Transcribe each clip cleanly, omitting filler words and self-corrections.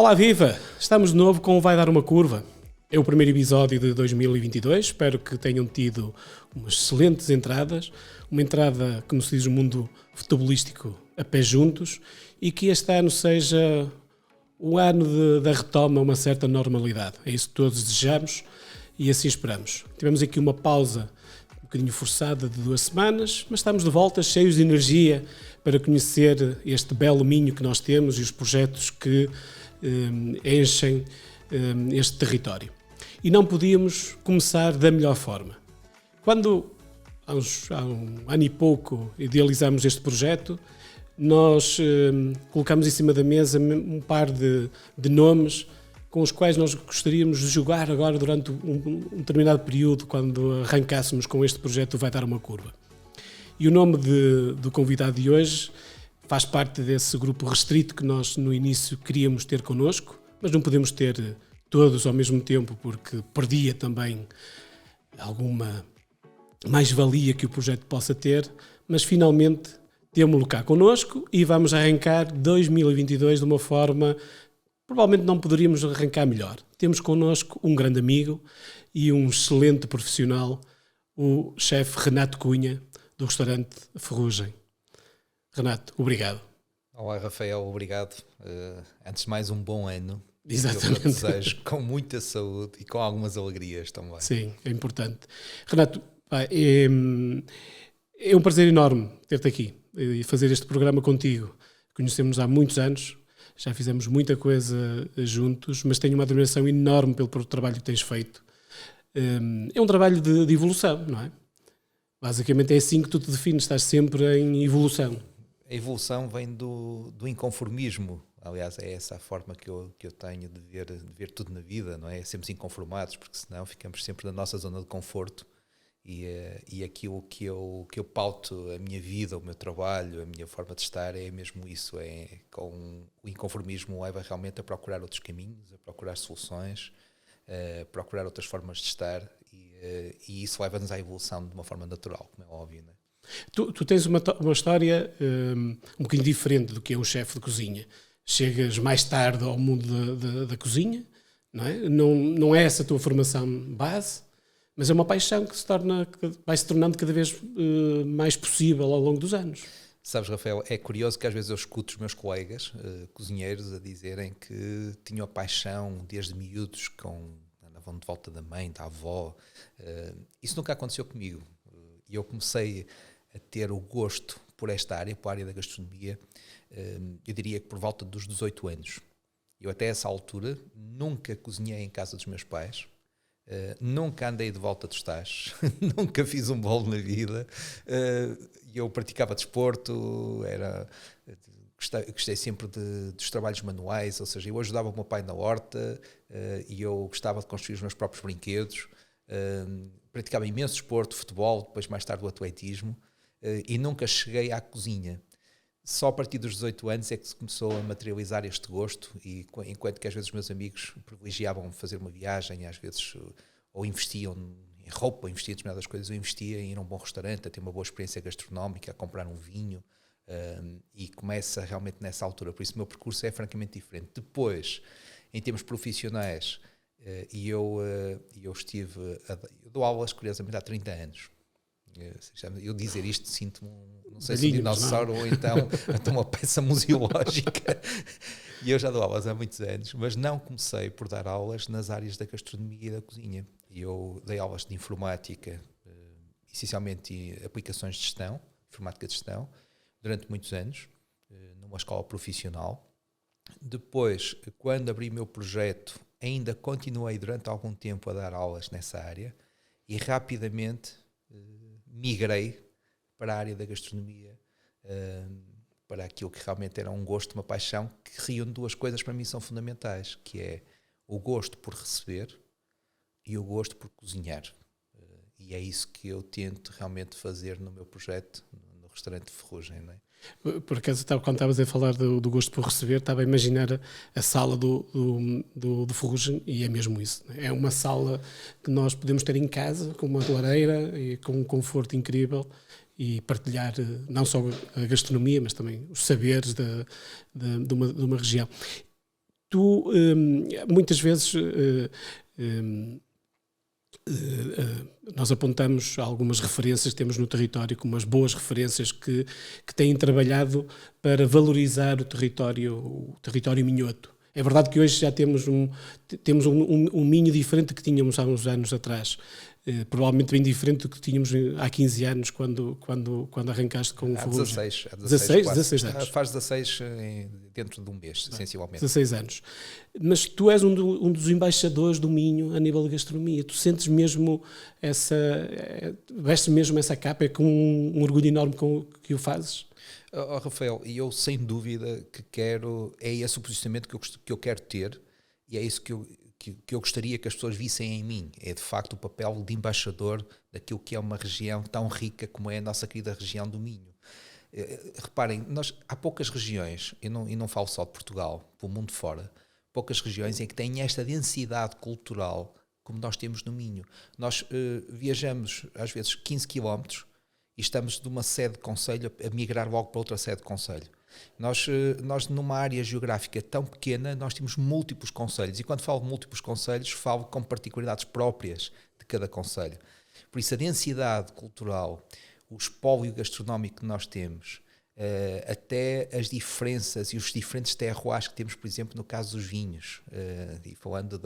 Olá, viva! Estamos de novo com o Vai Dar Uma Curva. É o primeiro episódio de 2022. Espero que tenham tido umas excelentes entradas. Uma entrada, como se diz no mundo futebolístico, a pé juntos. E que este ano seja o ano da retoma a uma certa normalidade. É isso que todos desejamos e assim esperamos. Tivemos aqui uma pausa um bocadinho forçada de 2 semanas, mas estamos de volta cheios de energia para conhecer este belo Minho que nós temos e os projetos que enchem este território. E não podíamos começar da melhor forma. Quando, há um ano e pouco, idealizamos este projeto, nós colocamos em cima da mesa um par de nomes com os quais nós gostaríamos de jogar agora durante um determinado período, quando arrancássemos com este projeto Vai Dar Uma Curva. E o nome do convidado de hoje faz parte desse grupo restrito que nós no início queríamos ter connosco, mas não podemos ter todos ao mesmo tempo porque perdia também alguma mais-valia que o projeto possa ter, mas finalmente temos-lo cá connosco e vamos arrancar 2022 de uma forma, provavelmente não poderíamos arrancar melhor. Temos connosco um grande amigo e um excelente profissional, o chefe Renato Cunha, do restaurante Ferrugem. Renato, obrigado. Olá, Rafael, obrigado. Antes de mais, um bom ano. Exatamente. Eu desejo com muita saúde e com algumas alegrias também. Sim, é importante. Renato, é um prazer enorme ter-te aqui e fazer este programa contigo. Conhecemos-nos há muitos anos, já fizemos muita coisa juntos, mas tenho uma admiração enorme pelo trabalho que tens feito. É um trabalho de evolução, não é? Basicamente é assim que tu te defines, estás sempre em evolução. A evolução vem do inconformismo. Aliás, é essa a forma que eu tenho de ver tudo na vida, não é? Sermos inconformados, porque senão ficamos sempre na nossa zona de conforto e aquilo que eu pauto a minha vida, o meu trabalho, a minha forma de estar é mesmo isso. Com o inconformismo leva realmente a procurar outros caminhos, a procurar soluções, a procurar outras formas de estar e isso leva-nos à evolução de uma forma natural, como é óbvio, não é? Tu tens uma história um bocadinho diferente do que é um chefe de cozinha. Chegas mais tarde ao mundo da cozinha, não é? Não é essa a tua formação base, mas é uma paixão que vai se tornando cada vez mais possível ao longo dos anos. Sabes, Rafael, é curioso que às vezes eu escuto os meus colegas cozinheiros a dizerem que tinham a paixão desde miúdos, andavam de volta da mãe, da avó. Isso nunca aconteceu comigo. E eu comecei a ter o gosto por esta área, por a área da gastronomia, eu diria que por volta dos 18 anos. Eu até essa altura nunca cozinhei em casa dos meus pais, nunca andei de volta dos tachos, nunca fiz um bolo na vida, eu praticava desporto, gostei sempre dos trabalhos manuais, ou seja, eu ajudava o meu pai na horta e eu gostava de construir os meus próprios brinquedos, praticava imenso desporto, futebol, depois mais tarde o atletismo, e nunca cheguei à cozinha. Só a partir dos 18 anos é que se começou a materializar este gosto e enquanto que às vezes os meus amigos privilegiavam fazer uma viagem, às vezes ou investiam em roupa, ou investiam em determinadas coisas, eu investia em ir a um bom restaurante, a ter uma boa experiência gastronómica, a comprar um vinho e começa realmente nessa altura. Por isso o meu percurso é francamente diferente. Depois, em termos profissionais, eu dou aulas, curiosamente, há 30 anos. Eu dizer isto sinto-me, não sei se um dinossauro ou então uma peça museológica. E eu já dou aulas há muitos anos, mas não comecei por dar aulas nas áreas da gastronomia e da cozinha. Eu dei aulas de informática, essencialmente aplicações de gestão, informática de gestão, durante muitos anos, numa escola profissional. Depois, quando abri o meu projeto, ainda continuei durante algum tempo a dar aulas nessa área e rapidamente migrei para a área da gastronomia, para aquilo que realmente era um gosto, uma paixão, que reúne 2 coisas para mim são fundamentais, que é o gosto por receber e o gosto por cozinhar. E é isso que eu tento realmente fazer no meu projeto, no restaurante Ferrugem, não é? Por acaso, quando estavas a falar do gosto por receber, estava a imaginar a sala do Ferrugem e é mesmo isso. É uma sala que nós podemos ter em casa, com uma lareira e com um conforto incrível e partilhar não só a gastronomia, mas também os saberes de uma região. tu muitas vezes nós apontamos algumas referências que temos no território como as boas referências que têm trabalhado para valorizar o território minhoto. É verdade que hoje já temos um Minho diferente do que tínhamos há uns anos atrás. Provavelmente bem diferente do que tínhamos há 15 anos quando arrancaste com o Ferrugem. Há 16 anos. Faz 16 dentro de um mês, sensivelmente. 16 anos. Mas tu és um dos embaixadores do Minho a nível de gastronomia. Tu sentes mesmo vestes mesmo essa capa, é com um orgulho enorme que o fazes? Rafael, e eu sem dúvida que quero, é esse o posicionamento que eu quero ter, e é isso que eu gostaria que as pessoas vissem em mim. É de facto o papel de embaixador daquilo que é uma região tão rica como é a nossa querida região do Minho. Reparem, há poucas regiões, e não falo só de Portugal, pelo mundo fora, poucas regiões em que têm esta densidade cultural como nós temos no Minho. Nós viajamos às vezes 15 km e estamos de uma sede de concelho a migrar logo para outra sede de concelho. Nós numa área geográfica tão pequena, nós temos múltiplos concelhos, e quando falo de múltiplos concelhos, falo com particularidades próprias de cada concelho. Por isso a densidade cultural, o espólio gastronómico que nós temos, até as diferenças e os diferentes terroirs que temos, por exemplo, no caso dos vinhos, e falando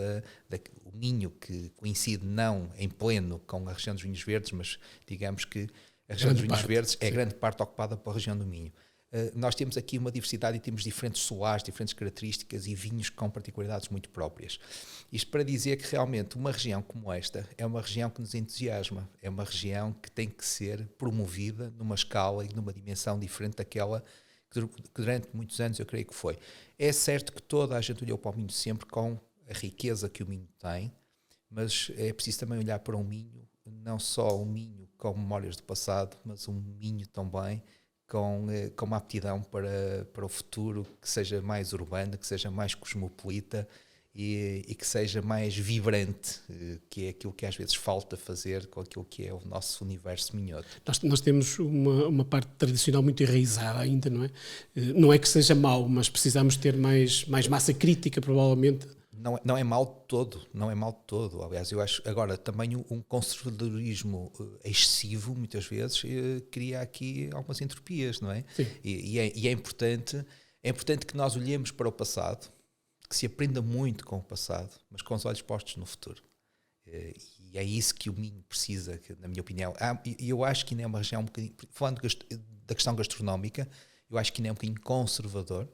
o Minho, que coincide não em pleno com a região dos vinhos verdes, mas digamos que a região dos vinhos verdes é grande parte ocupada pela região do Minho. Nós temos aqui uma diversidade e temos diferentes solares, diferentes características e vinhos com particularidades muito próprias. Isto para dizer que realmente uma região como esta é uma região que nos entusiasma, é uma região que tem que ser promovida numa escala e numa dimensão diferente daquela que durante muitos anos eu creio que foi. É certo que toda a gente olhou para o Minho sempre com a riqueza que o Minho tem, mas é preciso também olhar para um Minho, não só um Minho com memórias do passado, mas um Minho também com uma aptidão para o futuro, que seja mais urbana, que seja mais cosmopolita e que seja mais vibrante, que é aquilo que às vezes falta fazer com aquilo que é o nosso universo minhoto. Nós temos uma parte tradicional muito enraizada ainda, não é? Não é que seja mau, mas precisamos ter mais massa crítica, provavelmente. Não é mal de todo, não é mal de todo. Aliás, eu acho agora também um conservadorismo excessivo, muitas vezes, cria aqui algumas entropias, não é? Sim. E é importante que nós olhemos para o passado, que se aprenda muito com o passado, mas com os olhos postos no futuro. E é isso que o Minho precisa, na minha opinião. E eu acho que ainda é uma região um bocadinho, falando da questão gastronómica, eu acho que ainda é um bocadinho conservador,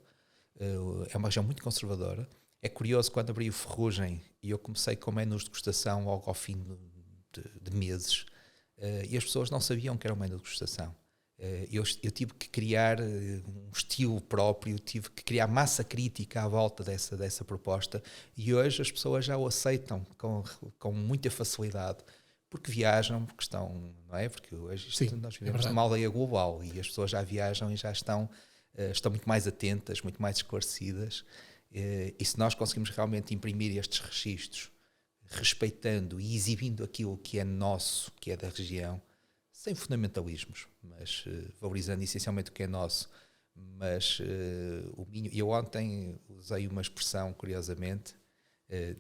é uma região muito conservadora. É curioso, quando abri o Ferrugem e eu comecei com menus de degustação logo ao fim de meses, e as pessoas não sabiam que era um menu de degustação. Eu tive que criar um estilo próprio, tive que criar massa crítica à volta dessa proposta, e hoje as pessoas já o aceitam com muita facilidade, porque viajam, porque estão, não é? Porque hoje nós vivemos numa aldeia global e as pessoas já viajam e já estão muito mais atentas, muito mais esclarecidas. E se nós conseguimos realmente imprimir estes registros, respeitando e exibindo aquilo que é nosso, que é da região, sem fundamentalismos, mas valorizando essencialmente o que é nosso, mas o Minho, eu ontem usei uma expressão, curiosamente,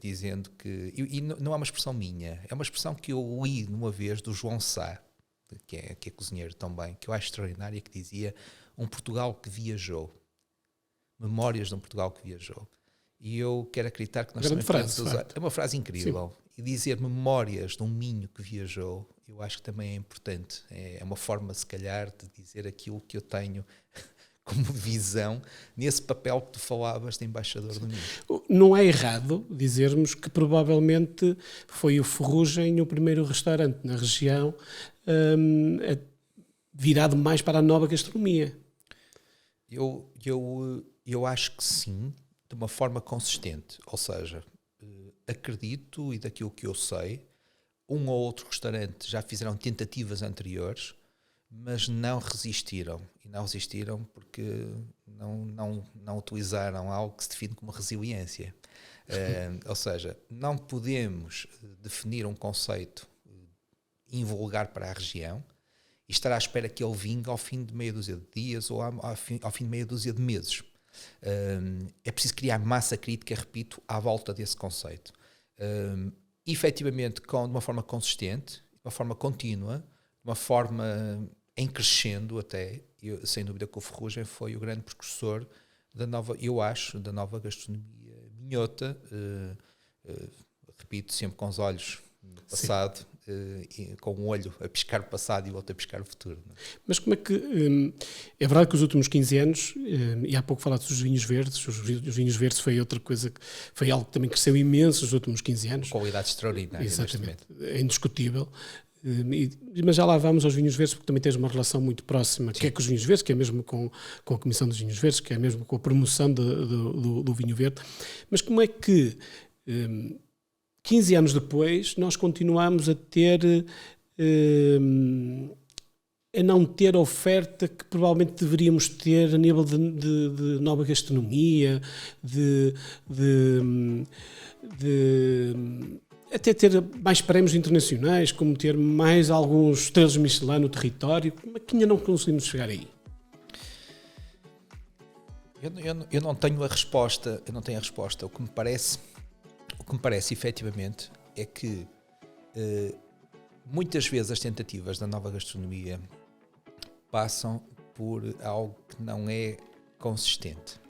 dizendo que, e não é uma expressão minha, é uma expressão que eu li numa vez do João Sá, que é cozinheiro também, que eu acho extraordinária, que dizia: um Portugal que viajou. Memórias de um Portugal que viajou. E eu quero acreditar que nós também podemos usar. É uma frase incrível. Sim. E dizer memórias de um Minho que viajou, eu acho que também é importante. É uma forma, se calhar, de dizer aquilo que eu tenho como visão nesse papel que tu falavas de embaixador do Minho. Não é errado dizermos que provavelmente foi o Ferrugem o primeiro restaurante na região virado mais para a nova gastronomia. Eu acho que sim, de uma forma consistente. Ou seja, acredito, e daquilo que eu sei, um ou outro restaurante já fizeram tentativas anteriores, mas não resistiram. E não resistiram porque não utilizaram algo que se define como resiliência. Ou seja, não podemos definir um conceito invulgar para a região e estar à espera que ele vingue ao fim de meia dúzia de dias ou ao fim de meia dúzia de meses. É preciso criar massa crítica, repito, à volta desse conceito. Efetivamente, de uma forma consistente, de uma forma contínua, de uma forma em crescendo até. Sem dúvida que o Ferrugem foi o grande precursor da nova gastronomia minhota, repito, sempre com os olhos no passado, com um olho a piscar o passado e o outro a piscar o futuro. Não é? Mas como é que... é verdade que os últimos 15 anos, e há pouco falaste dos vinhos verdes, os vinhos verdes foi outra coisa, foi algo que também cresceu imenso nos últimos 15 anos. Qualidade extraordinária. Exatamente, é indiscutível. Mas já lá vamos aos vinhos verdes, porque também tens uma relação muito próxima, que é com os vinhos verdes, que é mesmo com a Comissão dos Vinhos Verdes, que é mesmo com a promoção do vinho verde. Mas como é que 15 anos depois nós continuamos a não ter a oferta que provavelmente deveríamos ter a nível de nova gastronomia, até ter mais prémios internacionais, como ter mais alguns estrelas Michelin no território? Como é que ainda não conseguimos chegar aí? Eu não tenho a resposta. O que me parece efetivamente é que muitas vezes as tentativas da nova gastronomia passam por algo que não é consistente.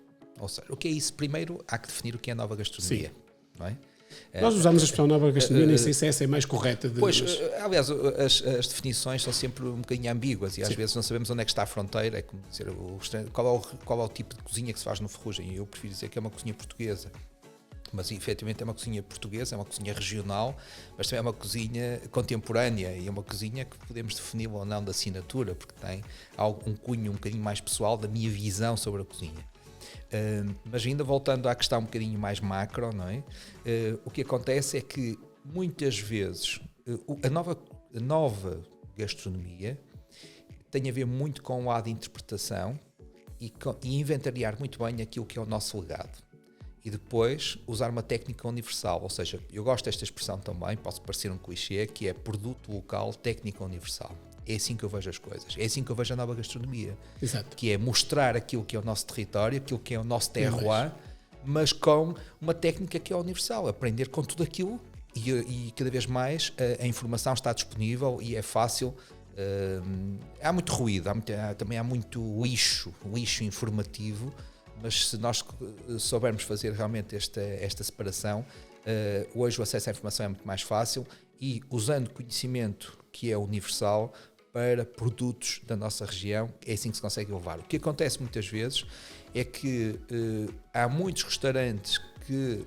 Ou seja, o que é isso? Primeiro há que definir o que é a nova gastronomia. Sim. Não é? Nós usamos a expressão nova gastronomia, nem sei se essa é mais correta. Aliás, as definições são sempre um bocadinho ambíguas e às vezes não sabemos onde é que está a fronteira. É como dizer, qual é o tipo de cozinha que se faz no Ferrugem. Eu prefiro dizer que é uma cozinha portuguesa. Mas efetivamente é uma cozinha portuguesa, é uma cozinha regional, mas também é uma cozinha contemporânea e é uma cozinha que podemos definir ou não da assinatura, porque tem um cunho um bocadinho mais pessoal da minha visão sobre a cozinha. Mas ainda voltando à questão um bocadinho mais macro, não é? O que acontece é que muitas vezes a nova gastronomia tem a ver muito com o lado de interpretação e inventariar muito bem aquilo que é o nosso legado. E depois usar uma técnica universal, ou seja, eu gosto desta expressão também, posso parecer um clichê, que é produto local, técnica universal. É assim que eu vejo as coisas, é assim que eu vejo a nova gastronomia. Exato. Que é mostrar aquilo que é o nosso território, aquilo que é o nosso terroir, mas com uma técnica que é universal, aprender com tudo aquilo e cada vez mais a informação está disponível e é fácil. Há muito ruído, também há muito lixo informativo, mas se nós soubermos fazer realmente esta separação, hoje o acesso à informação é muito mais fácil e usando conhecimento que é universal para produtos da nossa região, é assim que se consegue levar. O que acontece muitas vezes é que há muitos restaurantes que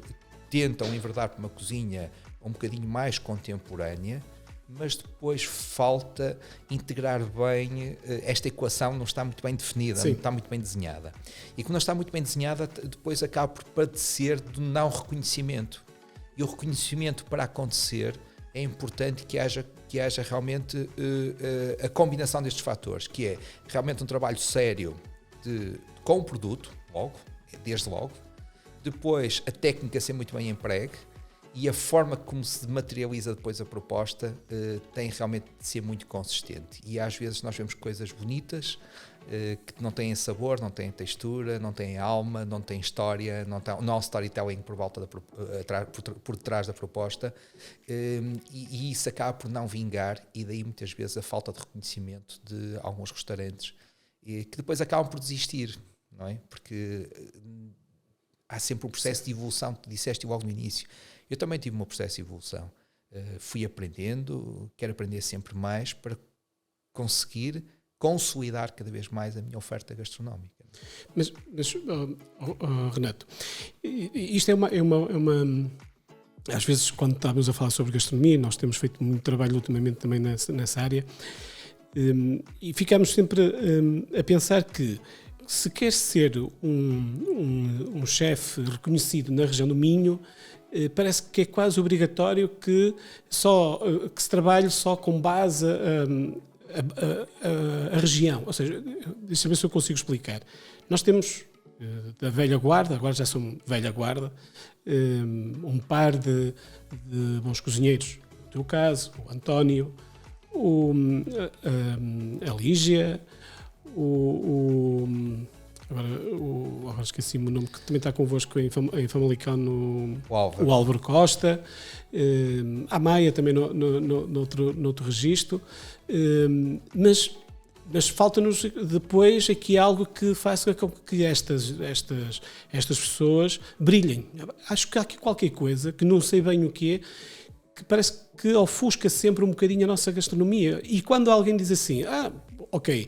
tentam enverdar para uma cozinha um bocadinho mais contemporânea, mas depois falta integrar bem, esta equação não está muito bem definida, Sim. Não está muito bem desenhada. E quando não está muito bem desenhada, depois acaba por padecer do não reconhecimento. E o reconhecimento, para acontecer, é importante que haja realmente a combinação destes fatores, que é realmente um trabalho sério com o produto, desde logo, depois a técnica ser muito bem empregue, e a forma como se materializa depois a proposta tem realmente de ser muito consistente. E às vezes nós vemos coisas bonitas que não têm sabor, não têm textura, não têm alma, não têm história, não há storytelling por detrás da proposta, e isso acaba por não vingar, e daí muitas vezes a falta de reconhecimento de alguns restaurantes que depois acabam por desistir, não é? Porque há sempre um processo de evolução, tu disseste logo no início. Eu também tive um processo de evolução. Fui aprendendo, quero aprender sempre mais para conseguir consolidar cada vez mais a minha oferta gastronómica. Mas Renato, isto é uma... Às vezes, quando estamos a falar sobre gastronomia, nós temos feito muito trabalho ultimamente também nessa área, e ficamos sempre a pensar que se quer ser um chefe reconhecido na região do Minho, parece que é quase obrigatório que se trabalhe só com base a região. Ou seja, deixa eu ver se eu consigo explicar. Nós temos da velha guarda, agora já são velha guarda, um par de bons cozinheiros. No teu caso, o António, a Lígia, Agora esqueci-me o nome, que também está convosco em Famalicão, O Álvaro Costa, a Maia também noutro registro, mas falta-nos depois aqui algo que faça com que estas pessoas brilhem. Acho que há aqui qualquer coisa, que não sei bem o que é, que parece que ofusca sempre um bocadinho a nossa gastronomia. E quando alguém diz assim, ok,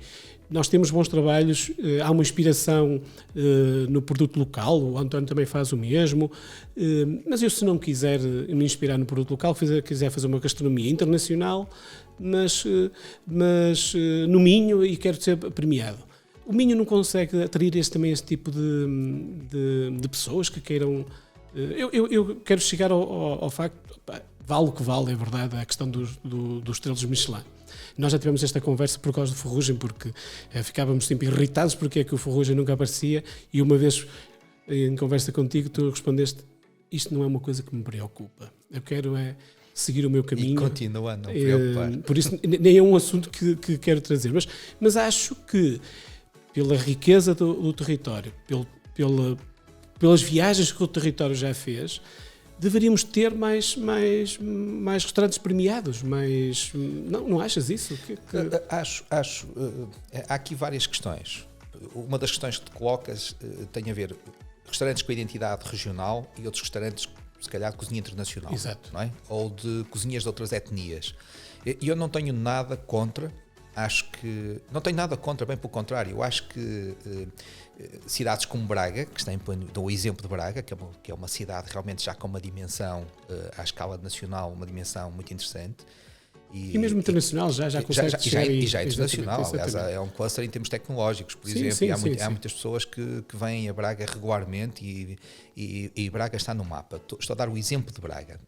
nós temos bons trabalhos, há uma inspiração no produto local, o António também faz o mesmo, mas eu, se não quiser me inspirar no produto local, quiser fazer uma gastronomia internacional, mas no Minho, e quero ser premiado. O Minho não consegue atrair este tipo de pessoas que queiram... Eu quero chegar ao facto, vale o que vale, é verdade, a questão dos estrelas Michelin. Nós já tivemos esta conversa por causa do Ferrugem, porque ficávamos sempre irritados porque é que o Ferrugem nunca aparecia, e uma vez em conversa contigo tu respondeste: isto não é uma coisa que me preocupa, eu quero seguir o meu caminho. E continua a não preocupar. Por isso nem é um assunto que quero trazer, mas acho que pela riqueza do território, pelas viagens que o território já fez, deveríamos ter mais restaurantes premiados, não achas isso? Acho. Há aqui várias questões. Uma das questões que te colocas tem a ver restaurantes com identidade regional e outros restaurantes, se calhar, de cozinha internacional. Exato. Não é? Ou de cozinhas de outras etnias. E eu não tenho nada contra, não tenho nada contra, bem pelo contrário, eu acho que cidades como Braga, dou o exemplo de Braga, que é uma cidade realmente já com uma dimensão, à escala nacional, uma dimensão muito interessante. E mesmo internacional já consegue e já é internacional, exatamente. Aliás, é um cluster em termos tecnológicos, por exemplo, e há muitas pessoas que vêm a Braga regularmente e Braga está no mapa. Estou a dar o exemplo de Braga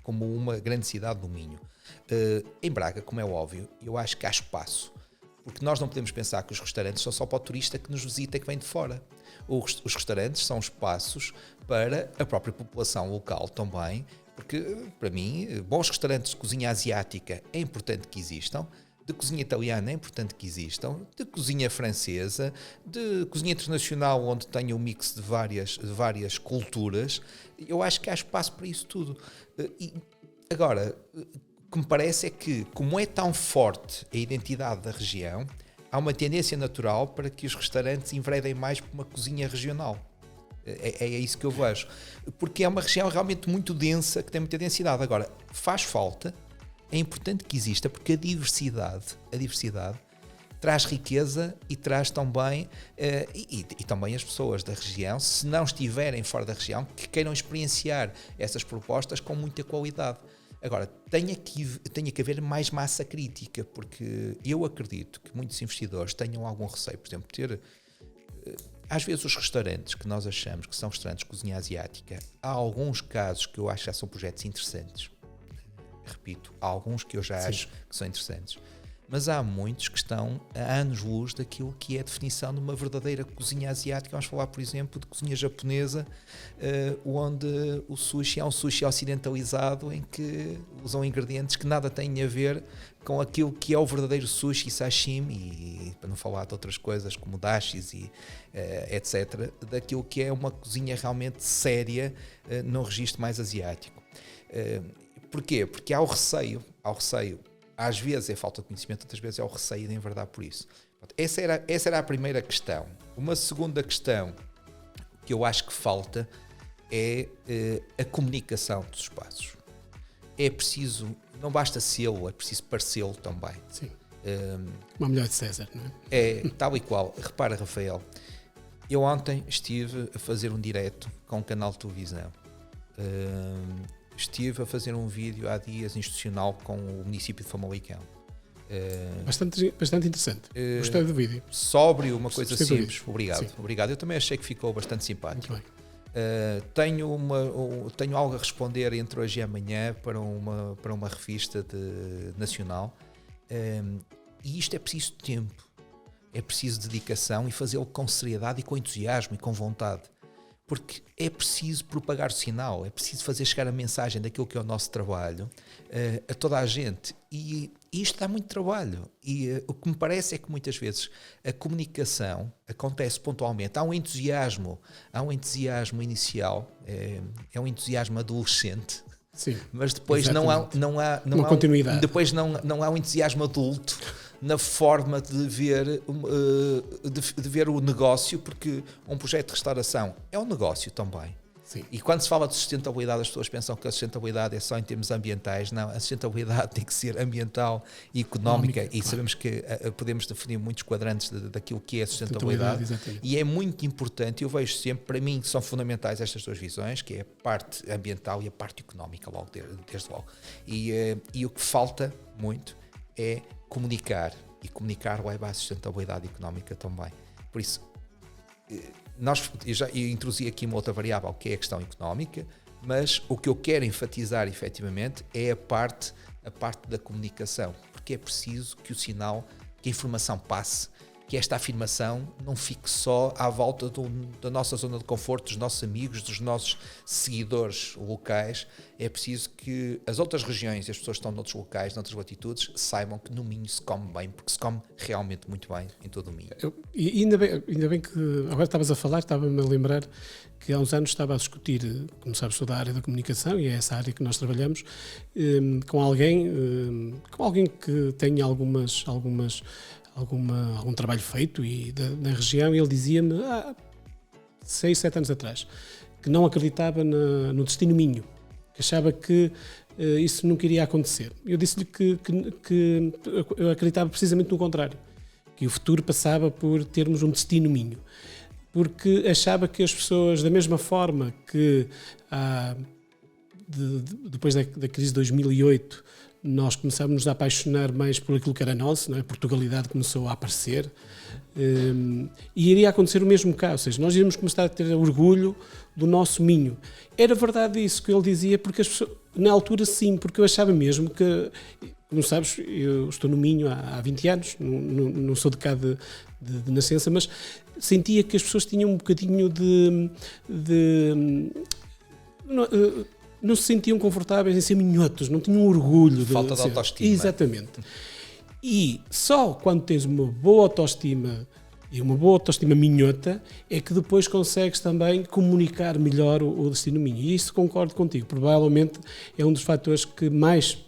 como uma grande cidade do Minho. Em Braga, como é óbvio, eu acho que há espaço, porque nós não podemos pensar que os restaurantes são só para o turista que nos visita e que vem de fora. Os restaurantes são espaços para a própria população local também, porque, para mim, bons restaurantes de cozinha asiática é importante que existam, de cozinha italiana é importante que existam, de cozinha francesa, de cozinha internacional, onde tenha um mix de várias culturas. Eu acho que há espaço para isso tudo. E agora, o que me parece é que, como é tão forte a identidade da região, há uma tendência natural para que os restaurantes enveredem mais por uma cozinha regional. É isso que eu vejo. Porque é uma região realmente muito densa, que tem muita densidade. Agora, faz falta, é importante que exista, porque a diversidade traz riqueza e traz também, e também as pessoas da região, se não estiverem fora da região, que queiram experienciar essas propostas com muita qualidade. Agora, tem que haver mais massa crítica, porque eu acredito que muitos investidores tenham algum receio, por exemplo, às vezes os restaurantes que nós achamos que são restaurantes de cozinha asiática, há alguns casos que eu acho que já são projetos interessantes. Repito, há alguns que eu já acho que são interessantes. Mas há muitos que estão a anos-luz daquilo que é a definição de uma verdadeira cozinha asiática. Vamos falar, por exemplo, de cozinha japonesa, onde o sushi é um sushi ocidentalizado, em que usam ingredientes que nada têm a ver com aquilo que é o verdadeiro sushi, sashimi, e para não falar de outras coisas como dashis e etc., daquilo que é uma cozinha realmente séria num registro mais asiático. Porquê? Porque há o receio. Às vezes é falta de conhecimento, outras vezes é o receio de enverdar por isso. Essa era a primeira questão. Uma segunda questão que eu acho que falta é a comunicação dos espaços. É preciso, não basta sê-lo, é preciso parecê-lo também. Sim. Uma mulher de César, não é? É tal e qual. Repara, Rafael, eu ontem estive a fazer um direto com um canal de televisão. Estive a fazer um vídeo há dias institucional com o município de Famalicão. Bastante interessante. Gostei do vídeo. Sóbrio, uma coisa Gostei simples. Obrigado. Eu também achei que ficou bastante simpático. Muito bem. Tenho algo a responder entre hoje e amanhã para uma revista nacional. E isto é preciso tempo. É preciso dedicação e fazê-lo com seriedade e com entusiasmo e com vontade. Porque é preciso propagar o sinal, é preciso fazer chegar a mensagem daquilo que é o nosso trabalho a toda a gente. E isto dá muito trabalho. E o que me parece é que muitas vezes a comunicação acontece pontualmente. Há um entusiasmo inicial, é um entusiasmo adolescente. Sim, mas depois não há continuidade. Depois não há um entusiasmo adulto na forma de ver o negócio, porque um projeto de restauração é um negócio também. Sim. E quando se fala de sustentabilidade, as pessoas pensam que a sustentabilidade é só em termos ambientais. Não, a sustentabilidade tem que ser ambiental e económica, e sabemos que podemos definir muitos quadrantes daquilo que é a sustentabilidade. E é muito importante, eu vejo sempre, para mim são fundamentais estas duas visões, que é a parte ambiental e a parte económica, logo, desde logo. E o que falta muito é comunicar, e comunicar leva à sustentabilidade económica também. Por isso, eu já introduzi aqui uma outra variável, que é a questão económica, mas o que eu quero enfatizar efetivamente é a parte da comunicação, porque é preciso que o sinal, que a informação passe, que esta afirmação não fique só à volta da nossa zona de conforto, dos nossos amigos, dos nossos seguidores locais. É preciso que as outras regiões e as pessoas que estão noutros locais, noutras latitudes, saibam que no Minho se come bem, porque se come realmente muito bem em todo o Minho. E ainda bem que agora estavas a falar, estava-me a lembrar que há uns anos estava a discutir, como sabes, toda a área da comunicação, e é essa área que nós trabalhamos, com alguém que tenha algum trabalho feito e na região, e ele dizia-me, 6, 7 anos atrás, que não acreditava no destino Minho, que achava que isso nunca iria acontecer. Eu disse-lhe que eu acreditava precisamente no contrário, que o futuro passava por termos um destino Minho, porque achava que as pessoas, da mesma forma que depois da crise de 2008, nós começámos a nos apaixonar mais por aquilo que era nosso, não é? A Portugalidade começou a aparecer, e iria acontecer o mesmo cá, ou seja, nós íamos começar a ter orgulho do nosso Minho. Era verdade isso que ele dizia, porque as pessoas, na altura sim, porque eu achava mesmo que, como sabes, eu estou no Minho há 20 anos, não sou de cá de nascença, mas sentia que as pessoas tinham um bocadinho não se sentiam confortáveis em ser minhotos, não tinham orgulho. Falta de autoestima. Exatamente. E só quando tens uma boa autoestima e uma boa autoestima minhota é que depois consegues também comunicar melhor o destino Minho. E isso concordo contigo. Provavelmente é um dos fatores que mais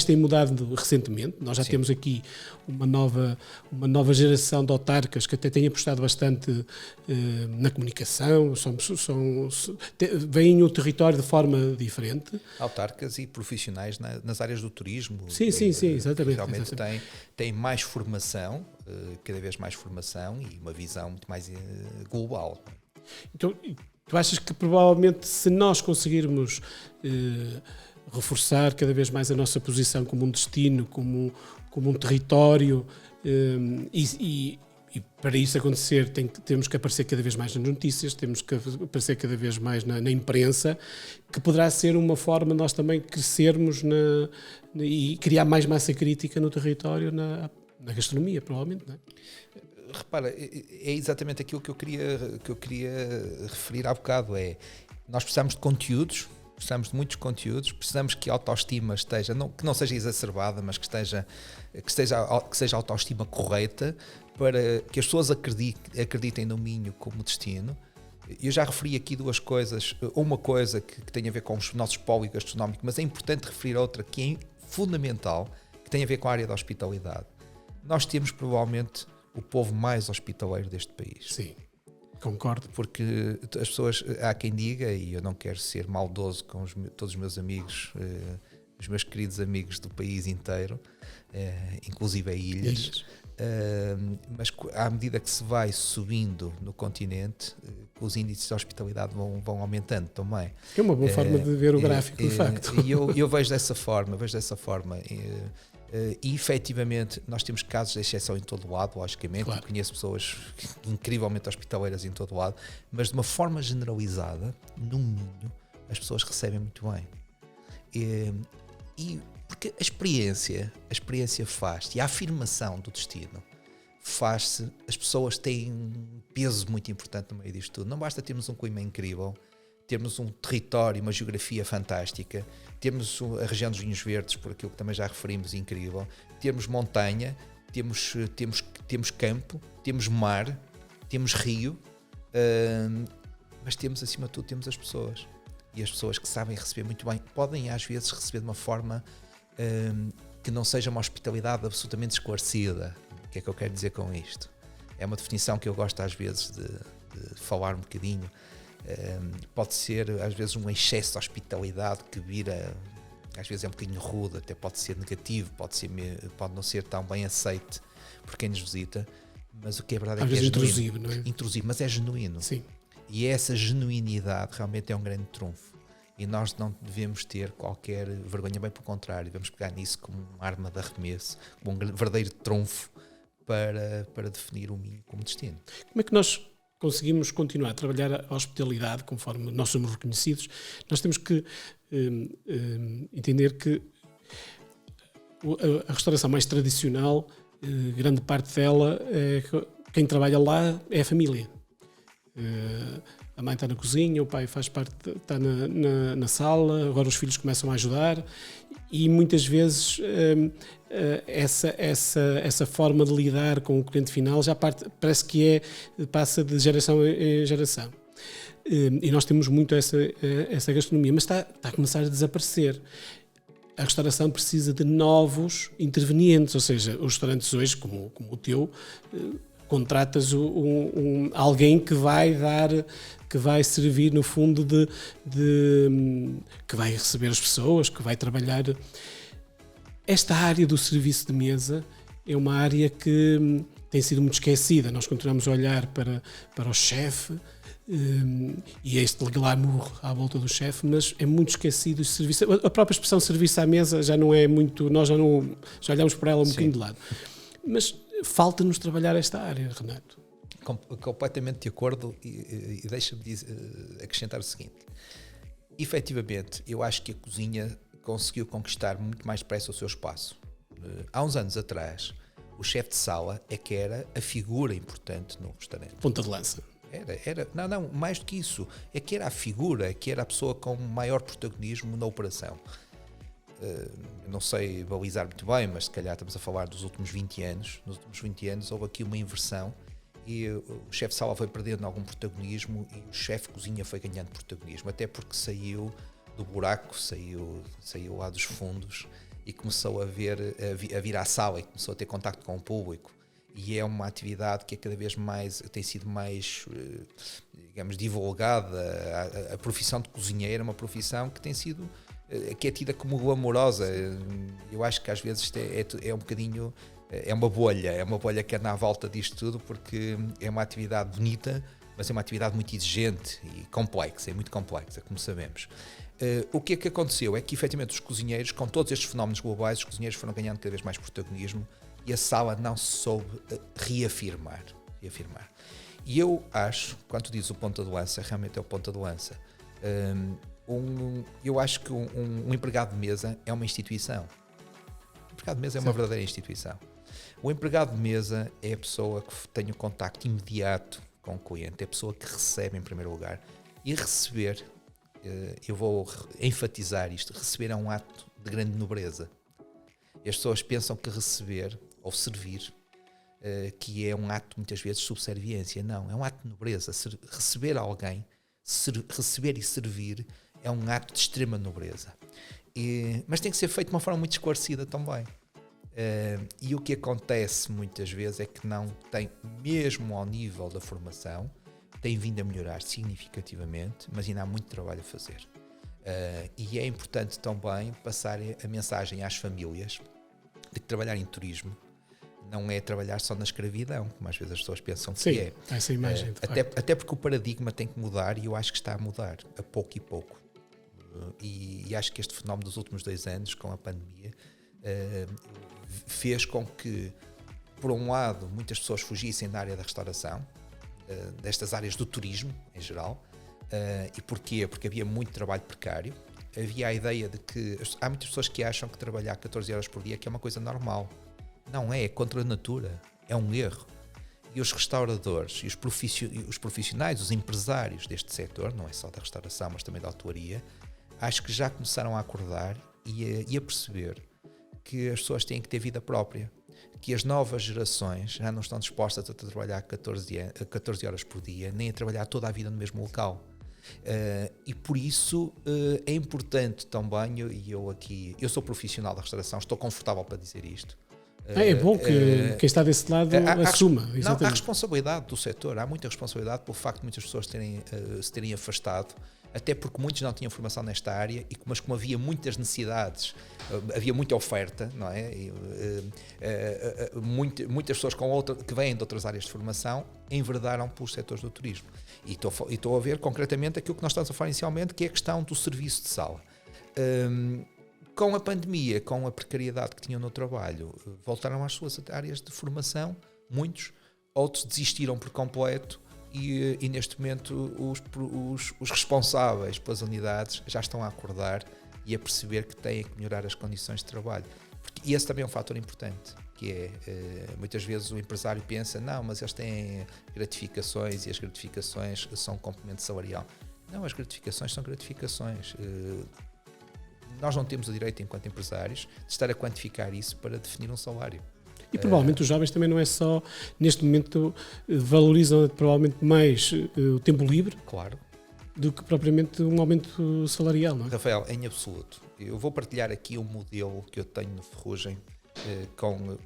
tem mudado recentemente. Nós já temos aqui uma nova geração de autarcas que até tem apostado bastante na comunicação, veem o território de forma diferente. Autarcas e profissionais nas áreas do turismo. Sim, exatamente. Realmente têm mais formação, cada vez mais formação, e uma visão muito mais global. Então, tu achas que provavelmente, se nós conseguirmos reforçar cada vez mais a nossa posição como um destino, como um território, e para isso acontecer temos que aparecer cada vez mais nas notícias, temos que aparecer cada vez mais na imprensa, que poderá ser uma forma de nós também crescermos e criar mais massa crítica no território, na gastronomia, provavelmente, não é? Repara, é exatamente aquilo que eu queria referir há bocado, nós precisamos de conteúdos, precisamos de muitos conteúdos, precisamos que a autoestima esteja, que não seja exacerbada, mas que seja a autoestima correta, para que as pessoas acreditem no Minho como destino. Eu já referi aqui duas coisas, uma coisa que tem a ver com os nossos polo gastronómico, mas é importante referir outra que é fundamental, que tem a ver com a área da hospitalidade. Nós temos provavelmente o povo mais hospitaleiro deste país. Sim. Concordo. Porque as pessoas, há quem diga, e eu não quero ser maldoso com todos os meus amigos, os meus queridos amigos do país inteiro, inclusive a ilhas, mas à medida que se vai subindo no continente, os índices de hospitalidade vão aumentando também. É uma boa forma de ver o gráfico, de facto. E eu vejo dessa forma. E efetivamente nós temos casos de exceção em todo o lado, logicamente, claro. Conheço pessoas incrivelmente hospitaleiras em todo o lado, mas de uma forma generalizada, no Minho, as pessoas recebem muito bem. E porque a experiência faz, e a afirmação do destino faz-se, as pessoas têm um peso muito importante no meio disto tudo. Não basta termos um clima incrível, termos um território, uma geografia fantástica, termos a região dos vinhos verdes, por aquilo que também já referimos, incrível, termos montanha, temos campo, temos mar, temos rio, mas temos, acima de tudo, temos as pessoas. E as pessoas que sabem receber muito bem, podem às vezes receber de uma forma que não seja uma hospitalidade absolutamente esclarecida. O que é que eu quero dizer com isto? É uma definição que eu gosto às vezes de falar um bocadinho. Pode ser às vezes um excesso de hospitalidade que vira, às vezes é um bocadinho rude, até pode ser negativo, pode não ser tão bem aceite por quem nos visita, mas o que é verdade é que é intrusivo, não é? Intrusivo, mas é genuíno. Sim. E essa genuinidade realmente é um grande trunfo. E nós não devemos ter qualquer vergonha, bem pelo contrário, devemos pegar nisso como uma arma de arremesso, como um verdadeiro trunfo para definir o Minho como destino. Como é que nós conseguimos continuar a trabalhar a hospitalidade conforme nós somos reconhecidos? Nós temos que entender que a restauração mais tradicional, grande parte dela, quem trabalha lá é a família. A mãe está na cozinha, o pai faz parte, está na sala, agora os filhos começam a ajudar e muitas vezes essa forma de lidar com o cliente final já parece que passa de geração em geração. E nós temos muito essa gastronomia, mas está a começar a desaparecer. A restauração precisa de novos intervenientes, ou seja, os restaurantes hoje, como o teu, contratas alguém que vai servir no fundo que vai receber as pessoas, que vai trabalhar. Esta área do serviço de mesa é uma área que tem sido muito esquecida. Nós continuamos a olhar para o chefe e este glamour à volta do chefe, mas é muito esquecido o serviço. A própria expressão serviço à mesa já não é muito, nós já olhamos para ela um bocadinho de lado. Mas falta-nos trabalhar esta área, Renato. Completamente de acordo e deixa-me acrescentar o seguinte. Efetivamente, eu acho que a cozinha conseguiu conquistar muito mais depressa o seu espaço. Há uns anos atrás, o chefe de sala é que era a figura importante no restaurante. Ponta de lança. Não, mais do que isso. É que era a figura, é que era a pessoa com maior protagonismo na operação. Não sei balizar muito bem, mas se calhar estamos a falar dos últimos 20 anos. Nos últimos 20 anos houve aqui uma inversão e o chefe de sala foi perdendo algum protagonismo e o chefe de cozinha foi ganhando protagonismo, até porque saiu do buraco, saiu lá dos fundos e começou a vir à sala e começou a ter contacto com o público. E é uma atividade que é cada vez mais, tem sido mais, digamos, divulgada. A profissão de cozinheiro é uma profissão que tem sido, que é tida como glamourosa. Eu acho que às vezes é um bocadinho, é uma bolha que anda à volta disto tudo, porque é uma atividade bonita, mas é uma atividade muito exigente e complexa, é muito complexa, como sabemos. O que é que aconteceu? É que efetivamente os cozinheiros, com todos estes fenómenos globais, os cozinheiros foram ganhando cada vez mais protagonismo e a sala não se soube reafirmar. E eu acho, quando tu dizes o ponta de lança, realmente é o ponta de lança. Eu acho que um empregado de mesa é uma instituição. O empregado de mesa é uma verdadeira instituição. O empregado de mesa é a pessoa que tem o contacto imediato com o cliente, é a pessoa que recebe em primeiro lugar. E receber, eu vou enfatizar isto, receber é um ato de grande nobreza. E as pessoas pensam que receber ou servir, que é um ato muitas vezes de subserviência. Não, é um ato de nobreza. Receber alguém, receber e servir é um ato de extrema nobreza. Mas tem que ser feito de uma forma muito esclarecida também. E o que acontece muitas vezes é que não tem, mesmo ao nível da formação, tem vindo a melhorar significativamente, mas ainda há muito trabalho a fazer. E é importante também passar a mensagem às famílias de que trabalhar em turismo não é trabalhar só na escravidão, como às vezes as pessoas pensam que é. Essa imagem, até porque o paradigma tem que mudar e eu acho que está a mudar, a pouco e pouco. E acho que este fenómeno dos últimos 2 anos, com a pandemia, fez com que, por um lado, muitas pessoas fugissem da área da restauração, destas áreas do turismo em geral. E porquê? Porque havia muito trabalho precário. Havia a ideia de que há muitas pessoas que acham que trabalhar 14 horas por dia que é uma coisa normal. Não é contra a natura, é um erro. e os restauradores e os profissionais, os empresários deste setor, não é só da restauração, mas também da hotelaria, acho que já começaram a acordar e a perceber que as pessoas têm que ter vida própria, que as novas gerações já não estão dispostas a trabalhar 14 horas por dia, nem a trabalhar toda a vida no mesmo local. E por isso é importante também, eu sou profissional da restauração, estou confortável para dizer isto. É bom que quem está desse lado assuma. Não, há responsabilidade do setor, há muita responsabilidade pelo facto de muitas pessoas se terem afastado, até porque muitos não tinham formação nesta área, mas como havia muitas necessidades, havia muita oferta, não é? Muitas pessoas que vêm de outras áreas de formação enverdaram pelos setores do turismo. E estou a ver concretamente aquilo que nós estamos a falar inicialmente, que é a questão do serviço de sala. Com a pandemia, com a precariedade que tinham no trabalho, voltaram às suas áreas de formação, muitos, outros desistiram por completo e neste momento os responsáveis pelas unidades já estão a acordar e a perceber que têm que melhorar as condições de trabalho. E esse também é um fator importante, que é, muitas vezes o empresário pensa, não, mas eles têm gratificações e as gratificações são um complemento salarial. Não, as gratificações são gratificações. Nós não temos o direito, enquanto empresários, de estar a quantificar isso para definir um salário. E provavelmente os jovens também não é só, neste momento, valorizam provavelmente mais o tempo livre, claro, do que propriamente um aumento salarial, não é? Rafael, em absoluto. Eu vou partilhar aqui um modelo que eu tenho no Ferrugem com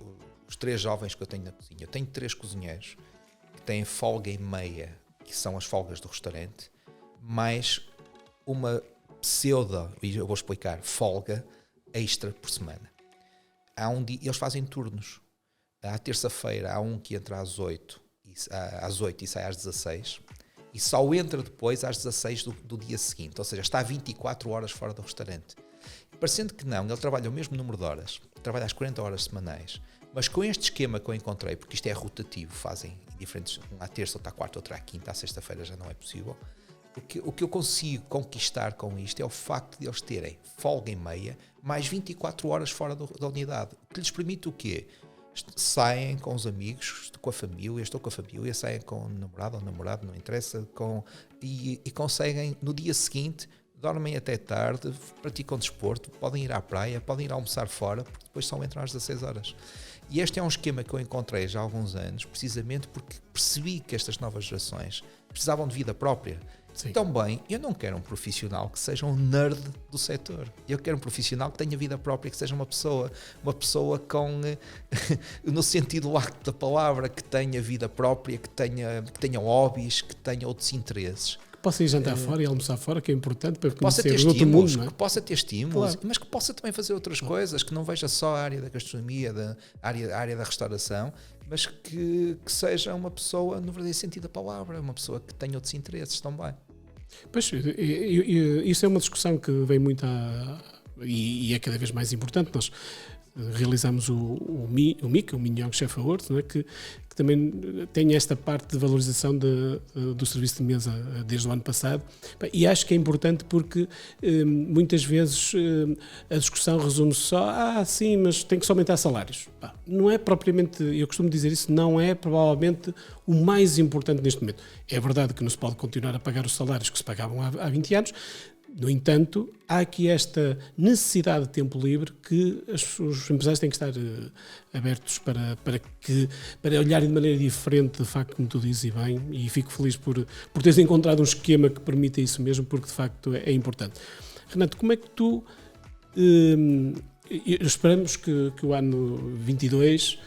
os 3 jovens que eu tenho na cozinha. Eu tenho 3 cozinheiros que têm folga e meia, que são as folgas do restaurante, mais uma e eu vou explicar, folga extra por semana. Há um dia, eles fazem turnos. À terça-feira há um que entra às 8 e sai às 16 e só entra depois às 16 do dia seguinte, ou seja, está 24 horas fora do restaurante. Parecendo que não, ele trabalha o mesmo número de horas, trabalha às 40 horas semanais, mas com este esquema que eu encontrei, porque isto é rotativo, fazem diferentes, um à terça, outro à quarta, outro à quinta, à sexta-feira já não é possível. O que eu consigo conquistar com isto é o facto de eles terem folga e meia, mais 24 horas fora da unidade, o que lhes permite o quê? Saem com os amigos, estou com a família, saem com o namorado ou namorado, não interessa, e conseguem, no dia seguinte, dormem até tarde, praticam desporto, podem ir à praia, podem ir almoçar fora, porque depois só entram às 16 horas. E este é um esquema que eu encontrei já há alguns anos, precisamente porque percebi que estas novas gerações precisavam de vida própria. Sim. Também, eu não quero um profissional que seja um nerd do setor. Eu quero um profissional que tenha vida própria, que seja uma pessoa com, no sentido lato da palavra, que tenha vida própria, que tenha hobbies, que tenha outros interesses. Que possa ir jantar fora e almoçar fora, que é importante para possa conhecer ter outro mundo, não é? Que possa ter estímulos, claro. Mas que possa também fazer outras coisas, que não veja só a área da gastronomia, a área da restauração, mas que seja uma pessoa, no verdadeiro sentido da palavra, uma pessoa que tenha outros interesses também. Pois, isso é uma discussão que vem muito e é cada vez mais importante. Nós realizamos o MIC, o Mignon Chef Awards, não é? que também tem esta parte de valorização do serviço de mesa desde o ano passado, e acho que é importante porque muitas vezes a discussão resume-se só, sim, mas tem que se aumentar salários. Não é propriamente, eu costumo dizer isso, não é provavelmente o mais importante neste momento. É verdade que não se pode continuar a pagar os salários que se pagavam há 20 anos. No entanto, há aqui esta necessidade de tempo livre que os empresários têm que estar abertos para olharem de maneira diferente, de facto, como tu dizes, e bem, e fico feliz por teres encontrado um esquema que permita isso mesmo, porque de facto é importante. Renato, como é que tu... esperamos que o ano 22...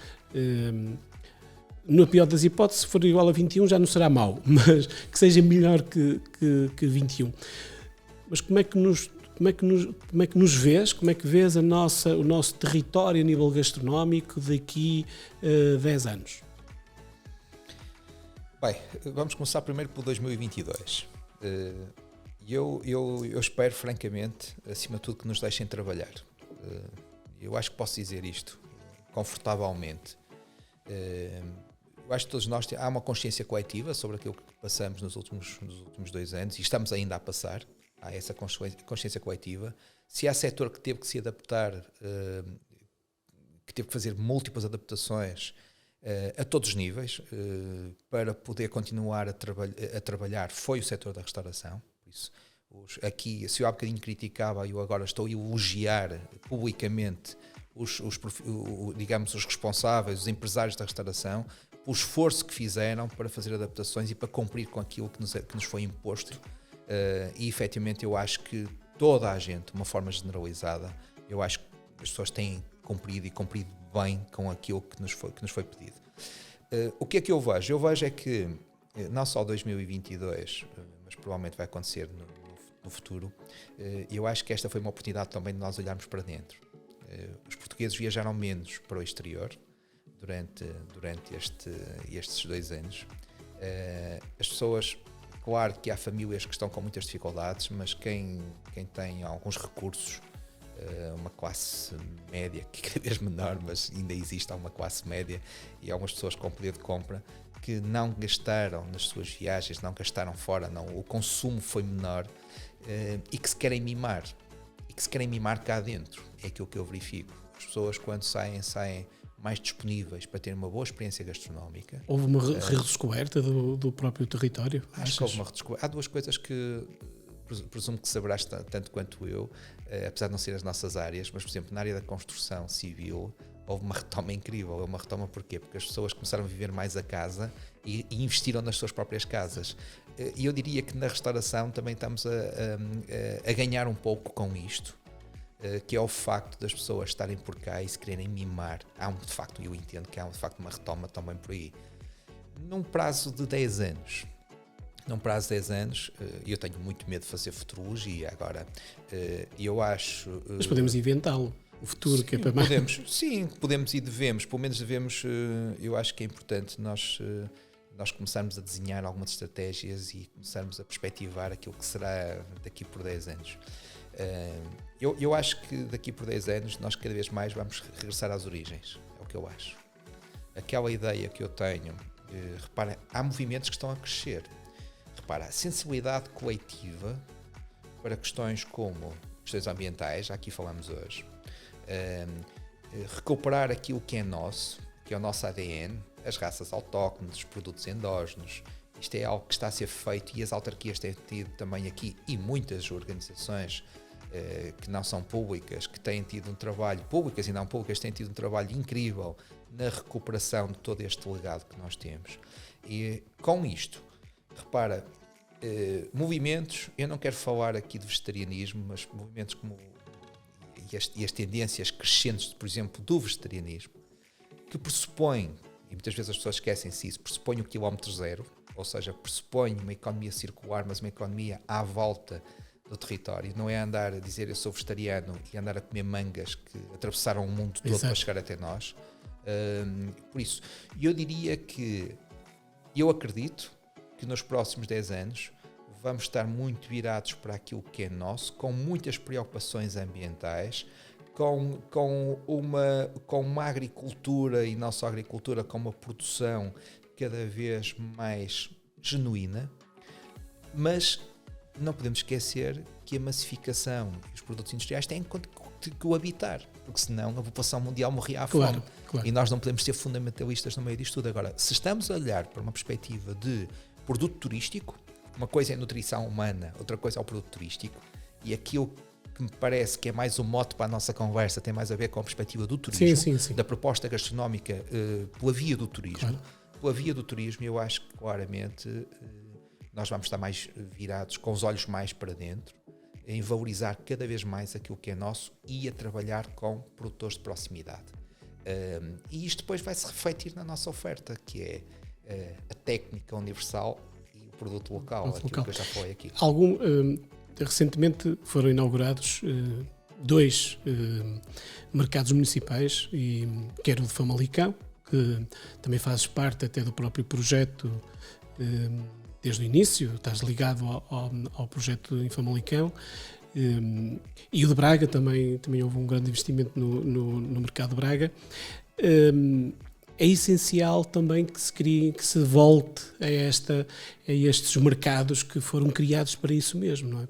no pior das hipóteses, se for igual a 21 já não será mau, mas que seja melhor que 21. Mas como é que nos vês? Como é que vês o nosso território a nível gastronómico daqui a 10 anos? Bem, vamos começar primeiro por 2022. Eu espero, francamente, acima de tudo, que nos deixem trabalhar. Eu acho que posso dizer isto confortavelmente. Eu acho que todos nós há uma consciência coletiva sobre aquilo que passamos nos últimos 2 anos e estamos ainda a passar. Há essa consciência coletiva. Se há setor que teve que se adaptar, que teve que fazer múltiplas adaptações, a todos os níveis, para poder continuar a trabalhar, foi o setor da restauração. Por isso, aqui, se eu há bocadinho criticava, eu agora estou a elogiar publicamente digamos, os responsáveis, os empresários da restauração, o esforço que fizeram para fazer adaptações e para cumprir com aquilo que nos foi imposto. E efetivamente eu acho que toda a gente, de uma forma generalizada, eu acho que as pessoas têm cumprido bem com aquilo que nos foi pedido. O que é que eu vejo? Eu vejo é que não só 2022, mas provavelmente vai acontecer no futuro, eu acho que esta foi uma oportunidade também de nós olharmos para dentro. Os portugueses viajaram menos para o exterior durante estes 2 anos. As pessoas, claro que há famílias que estão com muitas dificuldades, mas quem tem alguns recursos, uma classe média, que é cada vez menor, mas ainda existe uma classe média e algumas pessoas com poder de compra que não gastaram nas suas viagens, não gastaram fora, o consumo foi menor, e que se querem mimar. E que se querem mimar cá dentro. É aquilo que eu verifico. As pessoas, quando saem mais disponíveis para ter uma boa experiência gastronómica. Houve uma redescoberta do próprio território? Acho que houve uma redescoberta. Há 2 coisas que presumo que saberás tanto quanto eu, apesar de não ser as nossas áreas, mas, por exemplo, na área da construção civil, houve uma retoma incrível. Houve uma retoma porquê? Porque as pessoas começaram a viver mais a casa e investiram nas suas próprias casas. E eu diria que na restauração também estamos a ganhar um pouco com isto, que é o facto das pessoas estarem por cá e se quererem mimar. Eu entendo que há de facto uma retoma também por aí. Num prazo de 10 anos, eu tenho muito medo de fazer futurologia agora. Eu acho... Mas podemos inventá-lo. O futuro, sim, que é para mais. Podemos e devemos. Pelo menos devemos. Eu acho que é importante nós começarmos a desenhar algumas estratégias e começarmos a perspectivar aquilo que será daqui por 10 anos. Eu acho que daqui por 10 anos nós cada vez mais vamos regressar às origens. É o que eu acho. Aquela ideia que eu tenho, repara, há movimentos que estão a crescer. Repara, a sensibilidade coletiva para questões como questões ambientais, já aqui falamos hoje, recuperar aquilo que é nosso, que é o nosso ADN, as raças autóctones, os produtos endógenos. Isto é algo que está a ser feito e as autarquias têm tido também aqui, e muitas organizações que não são públicas, que têm tido um trabalho, públicas e não públicas, têm tido um trabalho incrível na recuperação de todo este legado que nós temos. E com isto, repara, movimentos, eu não quero falar aqui de vegetarianismo, mas movimentos como e as tendências crescentes, por exemplo, do vegetarianismo, que pressupõe, e muitas vezes as pessoas esquecem-se isso, pressupõe o quilómetro zero, ou seja, pressupõe uma economia circular, mas uma economia à volta do território. Não é andar a dizer eu sou vegetariano e andar a comer mangas que atravessaram o mundo todo. Exato. Para chegar até nós. Por isso, eu diria que eu acredito que nos próximos 10 anos vamos estar muito virados para aquilo que é nosso, com muitas preocupações ambientais, com uma agricultura, e não só agricultura, com uma produção cada vez mais genuína, mas não podemos esquecer que a massificação e os produtos industriais têm que coabitar, porque senão a população mundial morria à fome. Claro. E nós não podemos ser fundamentalistas no meio disto tudo. Agora, se estamos a olhar para uma perspectiva de produto turístico, uma coisa é a nutrição humana, outra coisa é o produto turístico, e aquilo que me parece que é mais um mote para a nossa conversa tem mais a ver com a perspectiva do turismo, sim. Da proposta gastronómica pela via do turismo. Claro. Pela via do turismo, eu acho que claramente nós vamos estar mais virados, com os olhos mais para dentro, em valorizar cada vez mais aquilo que é nosso e a trabalhar com produtores de proximidade. E isto depois vai se refletir na nossa oferta, que é a técnica universal e o produto local, aquilo que eu já falei aqui. Recentemente foram inaugurados 2 mercados municipais, e quero o de Famalicão, que também fazes parte até do próprio projeto desde o início, estás ligado ao projeto em Famalicão, e o de Braga também houve um grande investimento no mercado de Braga. É essencial também que se volte a estes mercados que foram criados para isso mesmo, não é?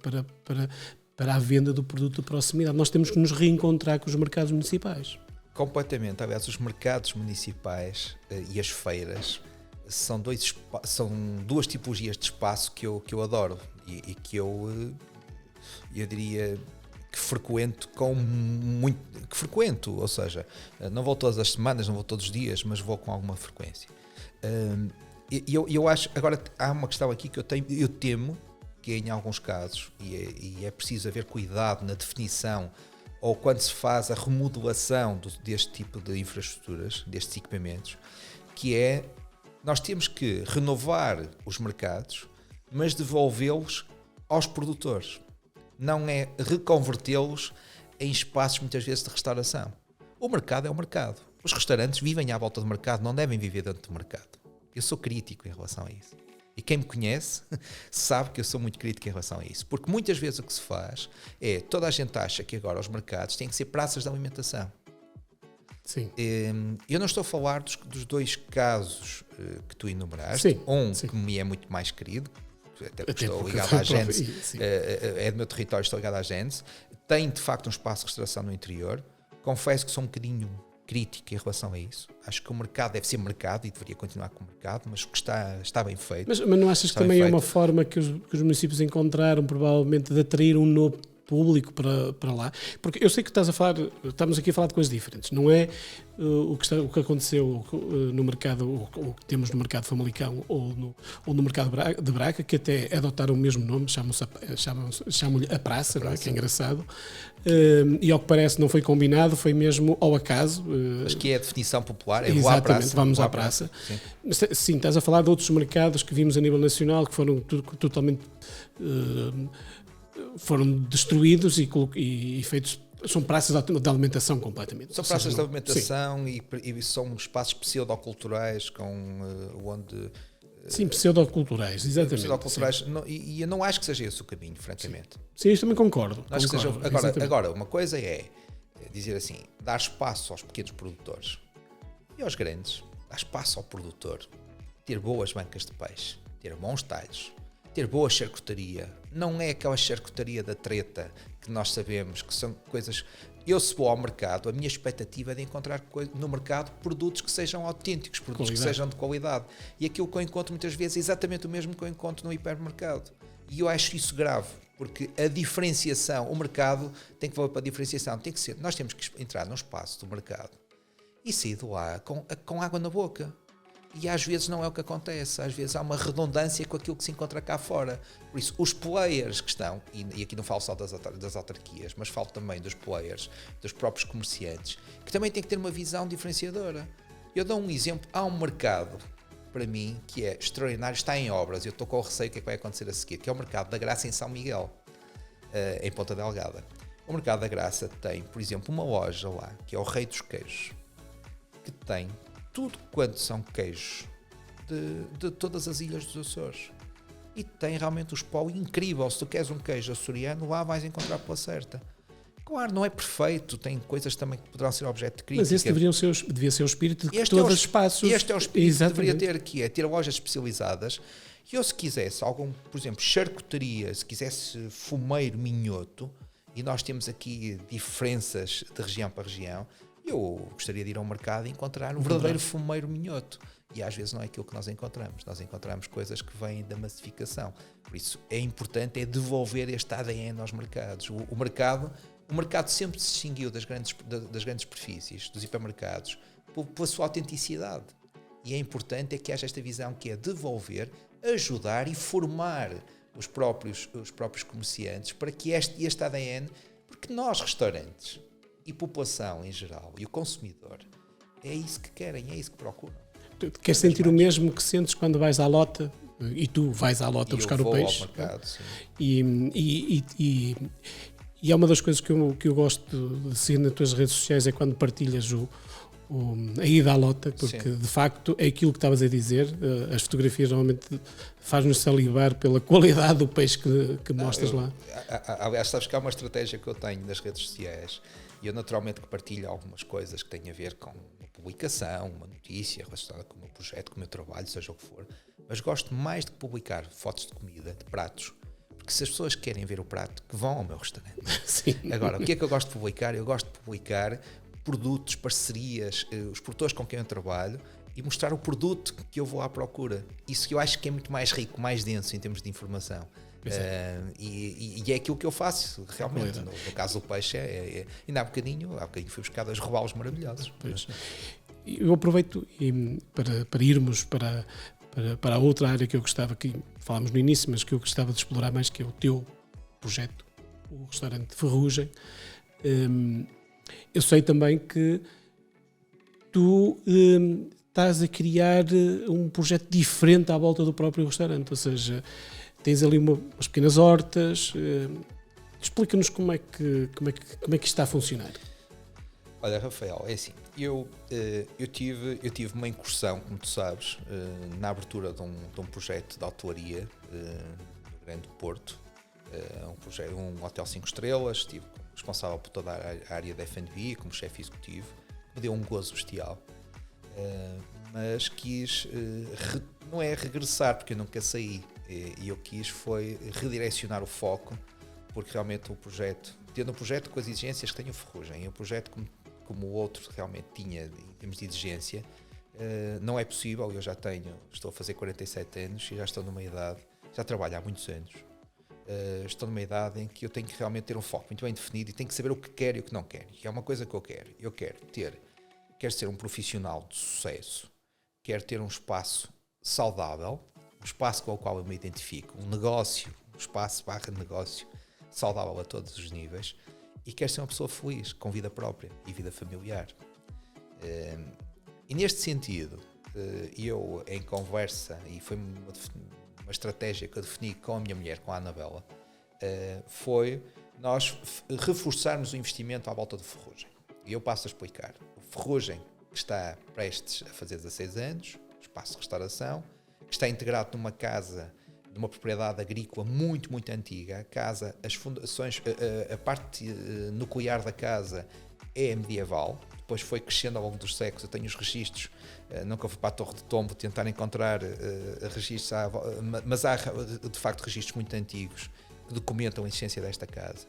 Para a venda do produto de proximidade. Nós temos que nos reencontrar com os mercados municipais. Completamente. Aliás, os mercados municipais e as feiras são duas tipologias de espaço que eu adoro e que eu diria que frequento ou seja, não vou todas as semanas, não vou todos os dias, mas vou com alguma frequência. Eu acho, agora há uma questão aqui que eu temo que em alguns casos, e é preciso haver cuidado na definição ou quando se faz a remodelação deste tipo de infraestruturas, destes equipamentos, que é, nós temos que renovar os mercados, mas devolvê-los aos produtores. Não é reconvertê-los em espaços, muitas vezes, de restauração. O mercado é o mercado. Os restaurantes vivem à volta do mercado, não devem viver dentro do mercado. Eu sou crítico em relação a isso. E quem me conhece sabe que eu sou muito crítico em relação a isso. Porque muitas vezes o que se faz é, toda a gente acha que agora os mercados têm que ser praças de alimentação. Sim. Eu não estou a falar dos dois casos que tu enumeraste. Sim. Que me é muito mais querido, até porque estou ligado à Gênese, é do meu território, estou ligado à Gênese. Tem de facto um espaço de restauração no interior. Confesso que sou um bocadinho crítico em relação a isso. Acho que o mercado deve ser mercado e deveria continuar com o mercado, mas que está bem feito. Mas não achas que também é uma forma que os municípios encontraram, provavelmente, de atrair um novo público para lá? Porque eu sei que estamos aqui a falar de coisas diferentes. Não é o que aconteceu no mercado, o que temos no mercado Famalicão ou no mercado de Braga, que até adotaram o mesmo nome, chamam-lhe a praça, não é? Que é engraçado. E ao que parece não foi combinado, foi mesmo ao acaso. Mas que é a definição popular, é exatamente, à praça, vamos à praça. Sim, estás a falar de outros mercados que vimos a nível nacional que foram totalmente foram destruídos e feitos. São praças de alimentação completamente. São praças de alimentação e são espaços pseudoculturais onde... Sim, pseudoculturais, exatamente. Pseudoculturais, e eu não acho que seja esse o caminho, francamente. Sim, eu também concordo. Agora, uma coisa é dizer assim, dar espaço aos pequenos produtores e aos grandes, dar espaço ao produtor, ter boas bancas de peixe, ter bons talhos, ter boa charcutaria. Não é aquela charcutaria da treta que nós sabemos que são coisas... Eu, se vou ao mercado, a minha expectativa é de encontrar no mercado produtos que sejam autênticos, produtos que sejam de qualidade. E aquilo que eu encontro muitas vezes é exatamente o mesmo que eu encontro no hipermercado. E eu acho isso grave, porque a diferenciação, o mercado tem que valer para a diferenciação. Tem que ser, nós temos que entrar num espaço do mercado e sair de lá com água na boca. E às vezes não é o que acontece, às vezes há uma redundância com aquilo que se encontra cá fora. Por isso, os players que estão, e aqui não falo só das autarquias, mas falo também dos players, dos próprios comerciantes, que também têm que ter uma visão diferenciadora. Eu dou um exemplo, há um mercado, para mim, que é extraordinário, está em obras, eu estou com o receio do que é que vai acontecer a seguir, que é o Mercado da Graça em São Miguel, em Ponta Delgada. O Mercado da Graça tem, por exemplo, uma loja lá, que é o Rei dos Queijos, que tem tudo quanto são queijos de todas as ilhas dos Açores. E tem realmente um espólio incrível. Se tu queres um queijo açoriano, lá vais encontrar pela certa. Claro, não é perfeito, tem coisas também que poderão ser objeto de crítica. Mas esse devia ser o espírito de todos os espaços. Este é o espírito que deveria ter aqui, é ter lojas especializadas. E eu, se quisesse por exemplo, charcutaria, se quisesse fumeiro minhoto, e nós temos aqui diferenças de região para região, eu gostaria de ir ao mercado e encontrar um verdadeiro fumeiro minhoto. E às vezes não é aquilo que nós encontramos. Nós encontramos coisas que vêm da massificação. Por isso é importante devolver este ADN aos mercados. O mercado sempre se distinguiu das grandes superfícies, dos hipermercados, pela sua autenticidade. E é importante que haja esta visão que é devolver, ajudar e formar os próprios comerciantes para que este ADN, porque nós, restaurantes, e população em geral, e o consumidor, é isso que querem, é isso que procuram. Tu queres sentir o mesmo que sentes quando vais à lota, e tu vais à lota buscar o peixe. Ao mercado, sim. E é uma das coisas que eu gosto de seguir nas tuas redes sociais, é quando partilhas a ida à lota, porque sim, de facto é aquilo que estavas a dizer, as fotografias normalmente faz-nos salivar pela qualidade do peixe que mostras lá. Aliás, sabes que há uma estratégia que eu tenho nas redes sociais, e eu naturalmente que partilho algumas coisas que têm a ver com uma publicação, uma notícia relacionada com o meu projeto, com o meu trabalho, seja o que for, mas gosto mais de publicar fotos de comida, de pratos, porque se as pessoas querem ver o prato, que vão ao meu restaurante. Sim. Agora, o que é que eu gosto de publicar? Eu gosto de publicar produtos, parcerias, os produtores com quem eu trabalho e mostrar o produto que eu vou à procura. Isso que eu acho que é muito mais rico, mais denso em termos de informação. E é aquilo que eu faço realmente. No caso do peixe, ainda há bocadinho fui buscar as robalos maravilhosos. Pois. Eu aproveito para irmos para a outra área que eu gostava, que falámos no início, mas que eu gostava de explorar mais, que é o teu projeto, o restaurante Ferrugem. Eu sei também que tu estás a criar um projeto diferente à volta do próprio restaurante, ou seja, tens ali umas pequenas hortas. Explica-nos como é que isto está a funcionar. Olha, Rafael, é assim, eu tive uma incursão, como tu sabes, na abertura de um projeto de hotelaria no Grande Porto, um hotel 5 estrelas, estive responsável por toda a área da F&B como chefe executivo, me deu um gozo bestial, mas quis, não é regressar, porque eu nunca saí, e eu quis foi redirecionar o foco, porque realmente tendo um projeto com as exigências que tem o Ferrugem, e um projeto como o outro realmente tinha em termos de exigência, não é possível. Eu estou a fazer 47 anos e já estou numa idade, já trabalho há muitos anos, estou numa idade em que eu tenho que realmente ter um foco muito bem definido e tenho que saber o que quero e o que não quero. E é uma coisa que eu quero ser um profissional de sucesso, quero ter um espaço saudável, um espaço com o qual eu me identifico, um espaço / negócio saudável a todos os níveis, e quero ser uma pessoa feliz, com vida própria e vida familiar. E neste sentido, eu em conversa, e foi uma estratégia que eu defini com a minha mulher, com a Anabela, foi nós reforçarmos o investimento à volta do Ferrugem. E eu passo a explicar. O Ferrugem está prestes a fazer 16 anos, espaço de restauração, que está integrado numa casa, numa propriedade agrícola muito, muito antiga. A casa, as fundações, a parte nuclear da casa é medieval, depois foi crescendo ao longo dos séculos. Eu tenho os registros, nunca fui para a Torre de Tombo tentar encontrar registros, mas há de facto registros muito antigos que documentam a existência desta casa.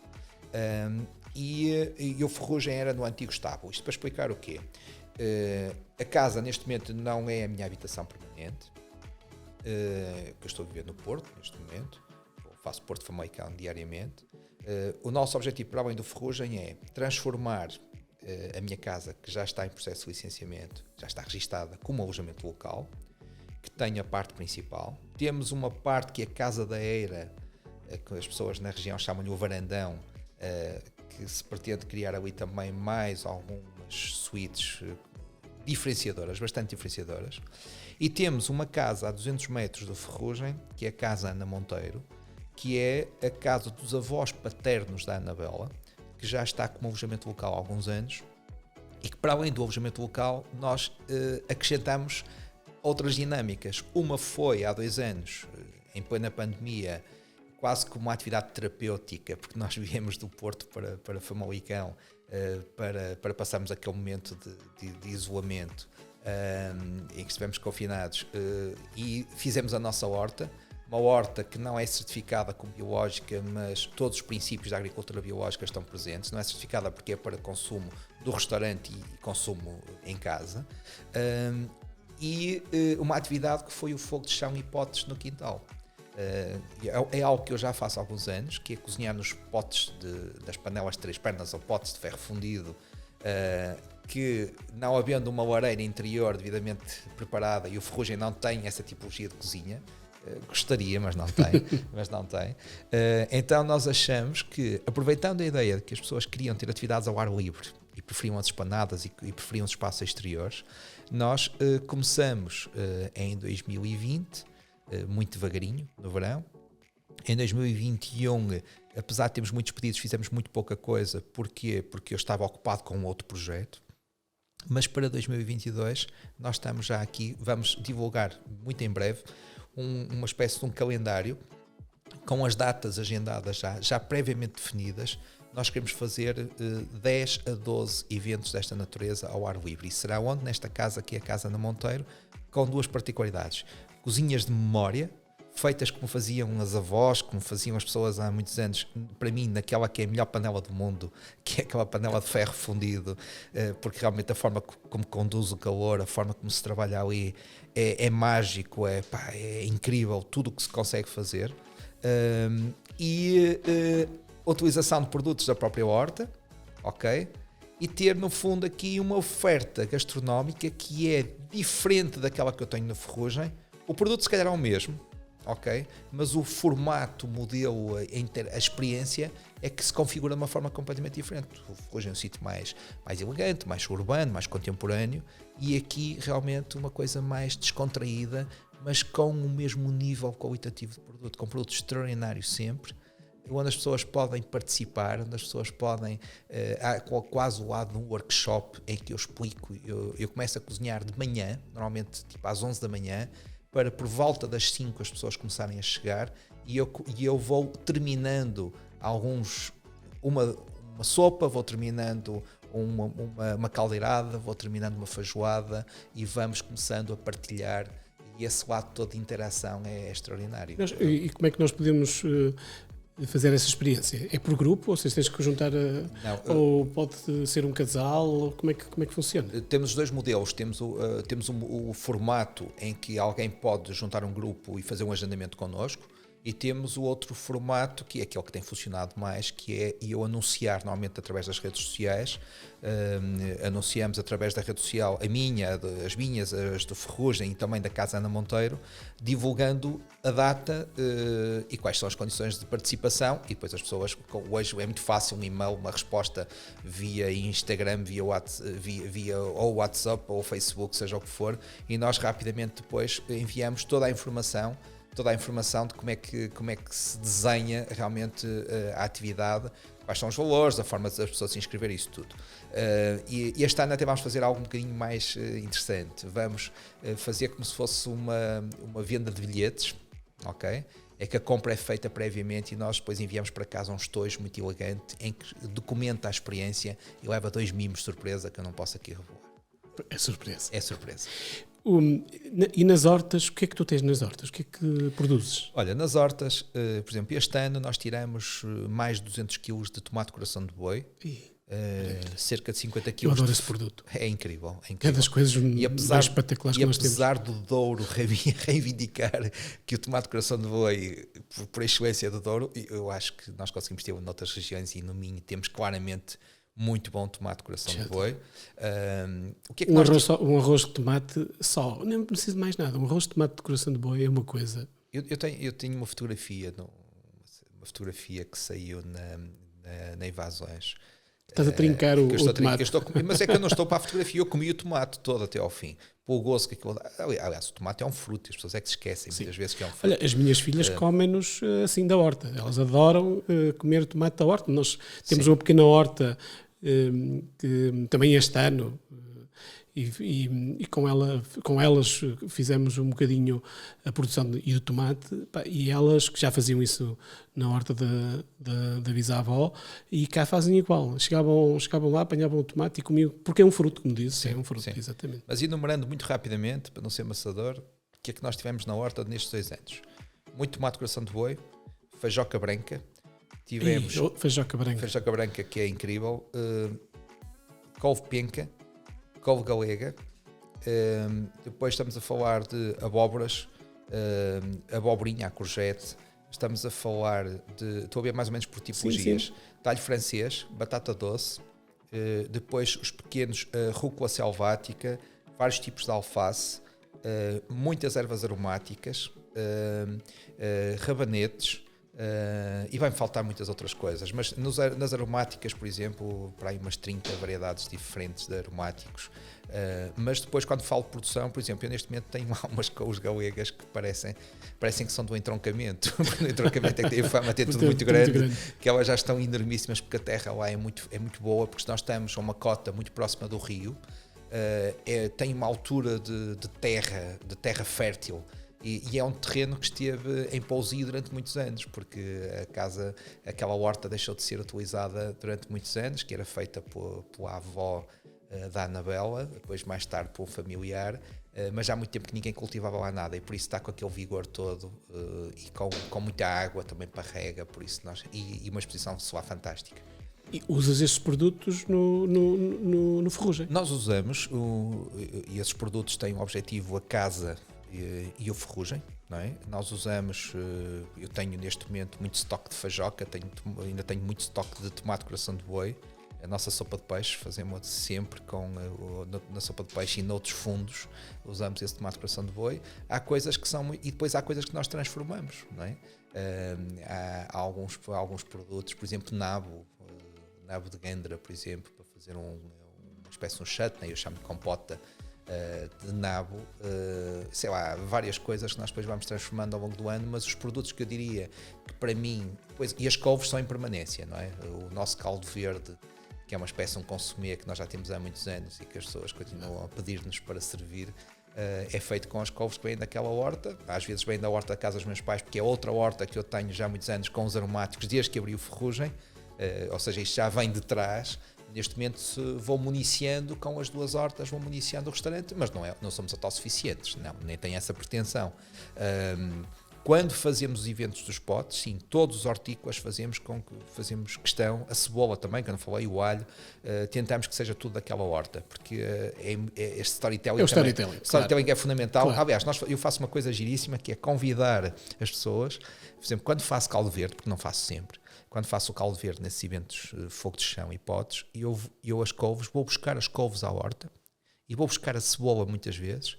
E o Ferrugem era no antigo estábulo. Isto para explicar o quê? A casa neste momento não é a minha habitação permanente, que eu estou a viver no Porto neste momento, faço Porto Famalicão diariamente. O nosso objetivo, para além do Ferrugem, é transformar a minha casa, que já está em processo de licenciamento, já está registada como alojamento local, que tem a parte principal. Temos uma parte que é a Casa da Eira, que as pessoas na região chamam-lhe o varandão, que se pretende criar ali também mais algumas suítes diferenciadoras, bastante diferenciadoras. E temos uma casa a 200 metros do Ferrugem, que é a Casa Ana Monteiro, que é a casa dos avós paternos da Anabela, que já está como alojamento local há alguns anos, e que, para além do alojamento local, nós acrescentamos outras dinâmicas. Uma foi, há 2 anos, em plena pandemia, quase como uma atividade terapêutica, porque nós viemos do Porto para Famalicão, para passarmos aquele momento de isolamento, em que estivemos confinados, e fizemos a nossa horta, uma horta que não é certificada como biológica, mas todos os princípios da agricultura biológica estão presentes. Não é certificada porque é para consumo do restaurante e consumo em casa, e uma atividade que foi o fogo de chão e potes no quintal. É algo que eu já faço há alguns anos, que é cozinhar nos potes das panelas de 3 pernas ou potes de ferro fundido, que, não havendo uma lareira interior devidamente preparada, e o Ferrugem não tem essa tipologia de cozinha, gostaria, mas não tem. Então nós achamos que, aproveitando a ideia de que as pessoas queriam ter atividades ao ar livre e preferiam as esplanadas e preferiam os espaços exteriores, nós começamos em 2020, muito devagarinho, no verão. Em 2021, apesar de termos muitos pedidos, fizemos muito pouca coisa. Porquê? Porque eu estava ocupado com um outro projeto. Mas para 2022, nós estamos já aqui, vamos divulgar muito em breve uma espécie de um calendário com as datas agendadas já previamente definidas. Nós queremos fazer 10 a 12 eventos desta natureza ao ar livre. E será onde? Nesta casa, que é a Casa Ana Monteiro, com 2 particularidades. Cozinhas de memória, feitas como faziam as avós, como faziam as pessoas há muitos anos, para mim, naquela que é a melhor panela do mundo, que é aquela panela de ferro fundido, porque realmente a forma como conduz o calor, a forma como se trabalha ali é mágico, é incrível tudo o que se consegue fazer. A utilização de produtos da própria horta, ok? E ter no fundo aqui uma oferta gastronómica que é diferente daquela que eu tenho na Ferrugem. O produto se calhar é o mesmo, ok? Mas o formato, o modelo, a experiência é que se configura de uma forma completamente diferente. O Ferrugem é um sítio mais elegante, mais urbano, mais contemporâneo, e aqui realmente uma coisa mais descontraída, mas com o mesmo nível qualitativo de produto, com produtos extraordinários sempre, onde as pessoas podem participar, onde as pessoas podem, há quase o lado de um workshop em que eu explico, eu começo a cozinhar de manhã, normalmente tipo às 11 da manhã, para por volta das 5 as pessoas começarem a chegar, e eu vou terminando uma sopa, vou terminando uma caldeirada, vou terminando uma feijoada, e vamos começando a partilhar, e esse lado todo de interação é extraordinário. E como é que nós podemos fazer essa experiência? É por grupo? Ou seja, tens que juntar ou pode ser um casal? Como é que funciona? Temos dois modelos. Temos o formato em que alguém pode juntar um grupo e fazer um agendamento connosco, e temos o outro formato, que é aquele que tem funcionado mais, que é eu anunciar normalmente através das redes sociais. Anunciamos através da rede social as minhas, as do Ferrugem e também da Casa Ana Monteiro, divulgando a data e quais são as condições de participação, e depois as pessoas, hoje é muito fácil, um e-mail, uma resposta via Instagram, via ou WhatsApp ou Facebook, seja o que for, e nós rapidamente depois enviamos toda a informação de como é que se desenha realmente a atividade, quais são os valores, a forma das pessoas se inscreverem, isso tudo. E este ano até vamos fazer algo um bocadinho mais interessante. Vamos fazer como se fosse uma venda de bilhetes, ok? É que a compra é feita previamente e nós depois enviamos para casa um estojo muito elegante em que documenta a experiência e leva 2 mimos de surpresa que eu não posso aqui revelar. É surpresa. É surpresa. E nas hortas, o que é que tu tens nas hortas? O que é que produzes? Olha, nas hortas, por exemplo, este ano nós tiramos mais de 200 kg de tomate coração de boi, cerca de 50 kg. Eu adoro esse produto. É incrível. É das coisas mais espetaculares que nós temos. E apesar do Douro reivindicar que o tomate coração de boi, por excelência do Douro, eu acho que nós conseguimos ter noutras regiões, e no Minho temos claramente muito bom tomate coração de boi. O que é que um arroz de tomate só, não preciso de mais nada. Um arroz de tomate de coração de boi é uma coisa. Eu tenho uma fotografia, que saiu na Invasões. Estás a trincar o tomate. Mas é que eu não estou para a fotografia, eu comi o tomate todo até ao fim. Pelo gozo que aquilo dá. Aliás, o tomate é um fruto, as pessoas é que se esquecem muitas vezes que é um fruto. Olha, as minhas filhas comem-nos assim da horta. Elas adoram comer tomate da horta. Nós temos uma pequena horta que também este ano, e com elas fizemos um bocadinho a produção do tomate, e elas que já faziam isso na horta da bisavó, e cá fazem igual. Chegavam lá, apanhavam o tomate e comiam, porque é um fruto, como disse, é um fruto, sim. Exatamente. Mas enumerando muito rapidamente, para não ser maçador, o que é que nós tivemos na horta nestes 2 anos? Muito tomate coração de boi, feijoca branca, tivemos feijoca branca que é incrível, couve penca, couve galega, depois estamos a falar de abóboras, aboborinha, a courgette, estamos a falar estou a ver mais ou menos por tipologias, sim. Talho francês, batata doce, depois os pequenos rúcula selvática, vários tipos de alface, muitas ervas aromáticas, rabanetes, e vai-me faltar muitas outras coisas, mas nas aromáticas, por exemplo, para aí umas 30 variedades diferentes de aromáticos, mas depois quando falo de produção, por exemplo, eu neste momento tenho lá umas couves galegas que parecem que são do entroncamento, porque o entroncamento é que tem a fama de ter tudo muito grande, que elas já estão enormíssimas, porque a terra lá é muito boa, porque nós estamos a uma cota muito próxima do rio, tem uma altura de terra fértil, e é um terreno que esteve em pousio durante muitos anos, porque aquela horta deixou de ser utilizada durante muitos anos, que era feita pela avó da Anabela, depois mais tarde por um familiar, mas já há muito tempo que ninguém cultivava lá nada e por isso está com aquele vigor todo e com muita água também para rega, por isso e uma exposição de solar fantástica. E usas estes produtos no Ferrugem? Nós usamos, e esses produtos têm o objetivo a casa e o Ferrugem, não é? Nós usamos, eu tenho neste momento muito estoque de fajoca, ainda tenho muito estoque de tomate coração de boi. A nossa sopa de peixe fazemos sempre na sopa de peixe e noutros fundos usamos esse tomate coração de boi. Há coisas que são, e depois há coisas que nós transformamos, não é? Há alguns produtos, por exemplo, nabo de gandra, por exemplo, para fazer uma espécie de chutney, eu chamo de compota de nabo, sei lá, várias coisas que nós depois vamos transformando ao longo do ano, mas os produtos que eu diria que para mim, e as couves são em permanência, não é? O nosso caldo verde, que é uma espécie de um consumé que nós já temos há muitos anos e que as pessoas continuam a pedir-nos para servir, é feito com as couves que vêm daquela horta, às vezes vêm da horta da casa dos meus pais, porque é outra horta que eu tenho já há muitos anos com os aromáticos, desde que abri o Ferrugem, ou seja, isto já vem de trás. Neste momento vou municiando com as duas hortas, vou municiando o restaurante, mas não somos autossuficientes, nem tem essa pretensão. Quando fazemos os eventos dos potes, sim, todos os hortícolas fazemos questão, a cebola também, que eu não falei, o alho, tentamos que seja tudo daquela horta, porque este storytelling, storytelling é fundamental. Claro. Aliás, eu faço uma coisa giríssima, que é convidar as pessoas, por exemplo, quando faço caldo verde, porque não faço sempre, quando faço o caldo verde nesses eventos fogo de chão e potes, eu as couves, vou buscar as couves à horta e vou buscar a cebola muitas vezes,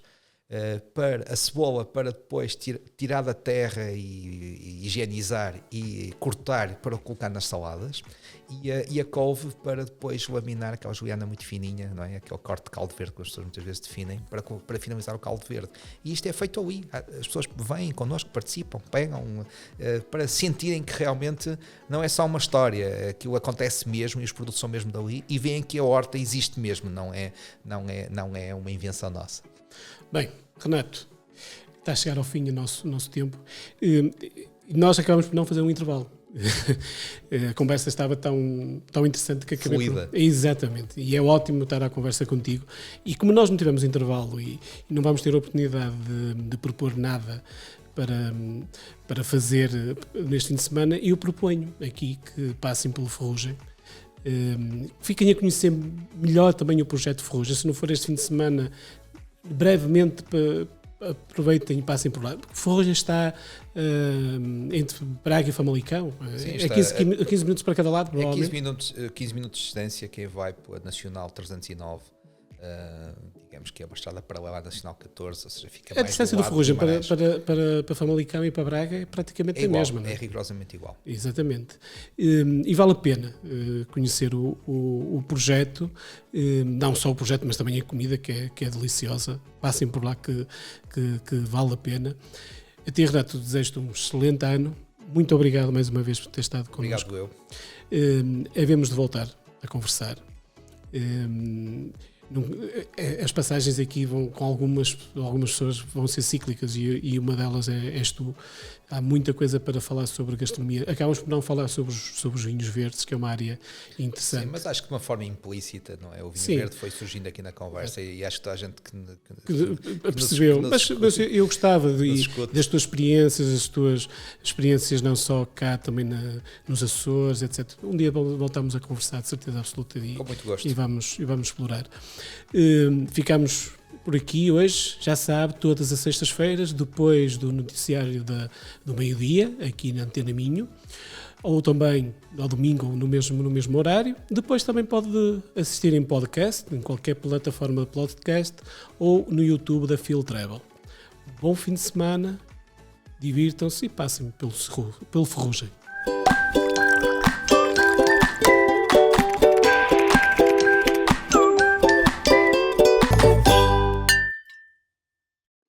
para depois tirar da terra e higienizar e cortar para colocar nas saladas, e a couve para depois laminar aquela juliana muito fininha, não é? Aquele corte de caldo verde que as pessoas muitas vezes definem para finalizar o caldo verde. E isto é feito ali, as pessoas vêm connosco, participam, pegam, para sentirem que realmente não é só uma história, aquilo acontece mesmo e os produtos são mesmo dali, e veem que a horta existe mesmo, não é uma invenção nossa. Bem, Renato, está a chegar ao fim o nosso tempo. Nós acabamos por não fazer um intervalo. A conversa estava tão interessante que acabei Fluida. Exatamente. E é ótimo estar à conversa contigo. E como nós não tivemos intervalo e não vamos ter a oportunidade de propor nada para fazer neste fim de semana, eu proponho aqui que passem pelo Ferrugem. Fiquem a conhecer melhor também o projeto Ferrugem. Se não for este fim de semana, brevemente aproveitem e passem por lá. Ferrugem está entre Braga e Famalicão. Sim, é 15 minutos para cada lado, provavelmente. 15 minutos de distância quem vai pela Nacional 309, digamos que é uma estrada paralela à Nacional 14, ou seja, fica mais a distância do Ferrugem para Famalicão e para Braga é praticamente a mesma. É rigorosamente igual. Exatamente. E vale a pena conhecer o projeto, não só o projeto, mas também a comida, que é deliciosa. Passem por lá que vale a pena. A ti, Renato, desejo-te um excelente ano. Muito obrigado mais uma vez por ter estado connosco. Obrigado eu. Havemos de voltar a conversar. As passagens aqui vão com algumas pessoas vão ser cíclicas e uma delas és tu. Há muita coisa para falar sobre gastronomia. Acabamos por não falar sobre os vinhos verdes, que é uma área interessante. Sim, mas acho que de uma forma implícita, não é? O vinho verde foi surgindo aqui na conversa e acho que toda a gente que percebeu. Mas eu gostava das tuas experiências, as tuas experiências não só cá, também nos Açores, etc. Um dia voltamos a conversar, de certeza absoluta, com muito gosto. E vamos explorar. Ficamos por aqui hoje, já sabe, todas as sextas-feiras, depois do noticiário do meio-dia, aqui na Antena Minho, ou também ao domingo no mesmo horário. Depois também pode assistir em podcast, em qualquer plataforma de podcast, ou no YouTube da Phil Travel. Bom fim de semana, divirtam-se e passem pelo Ferrugem.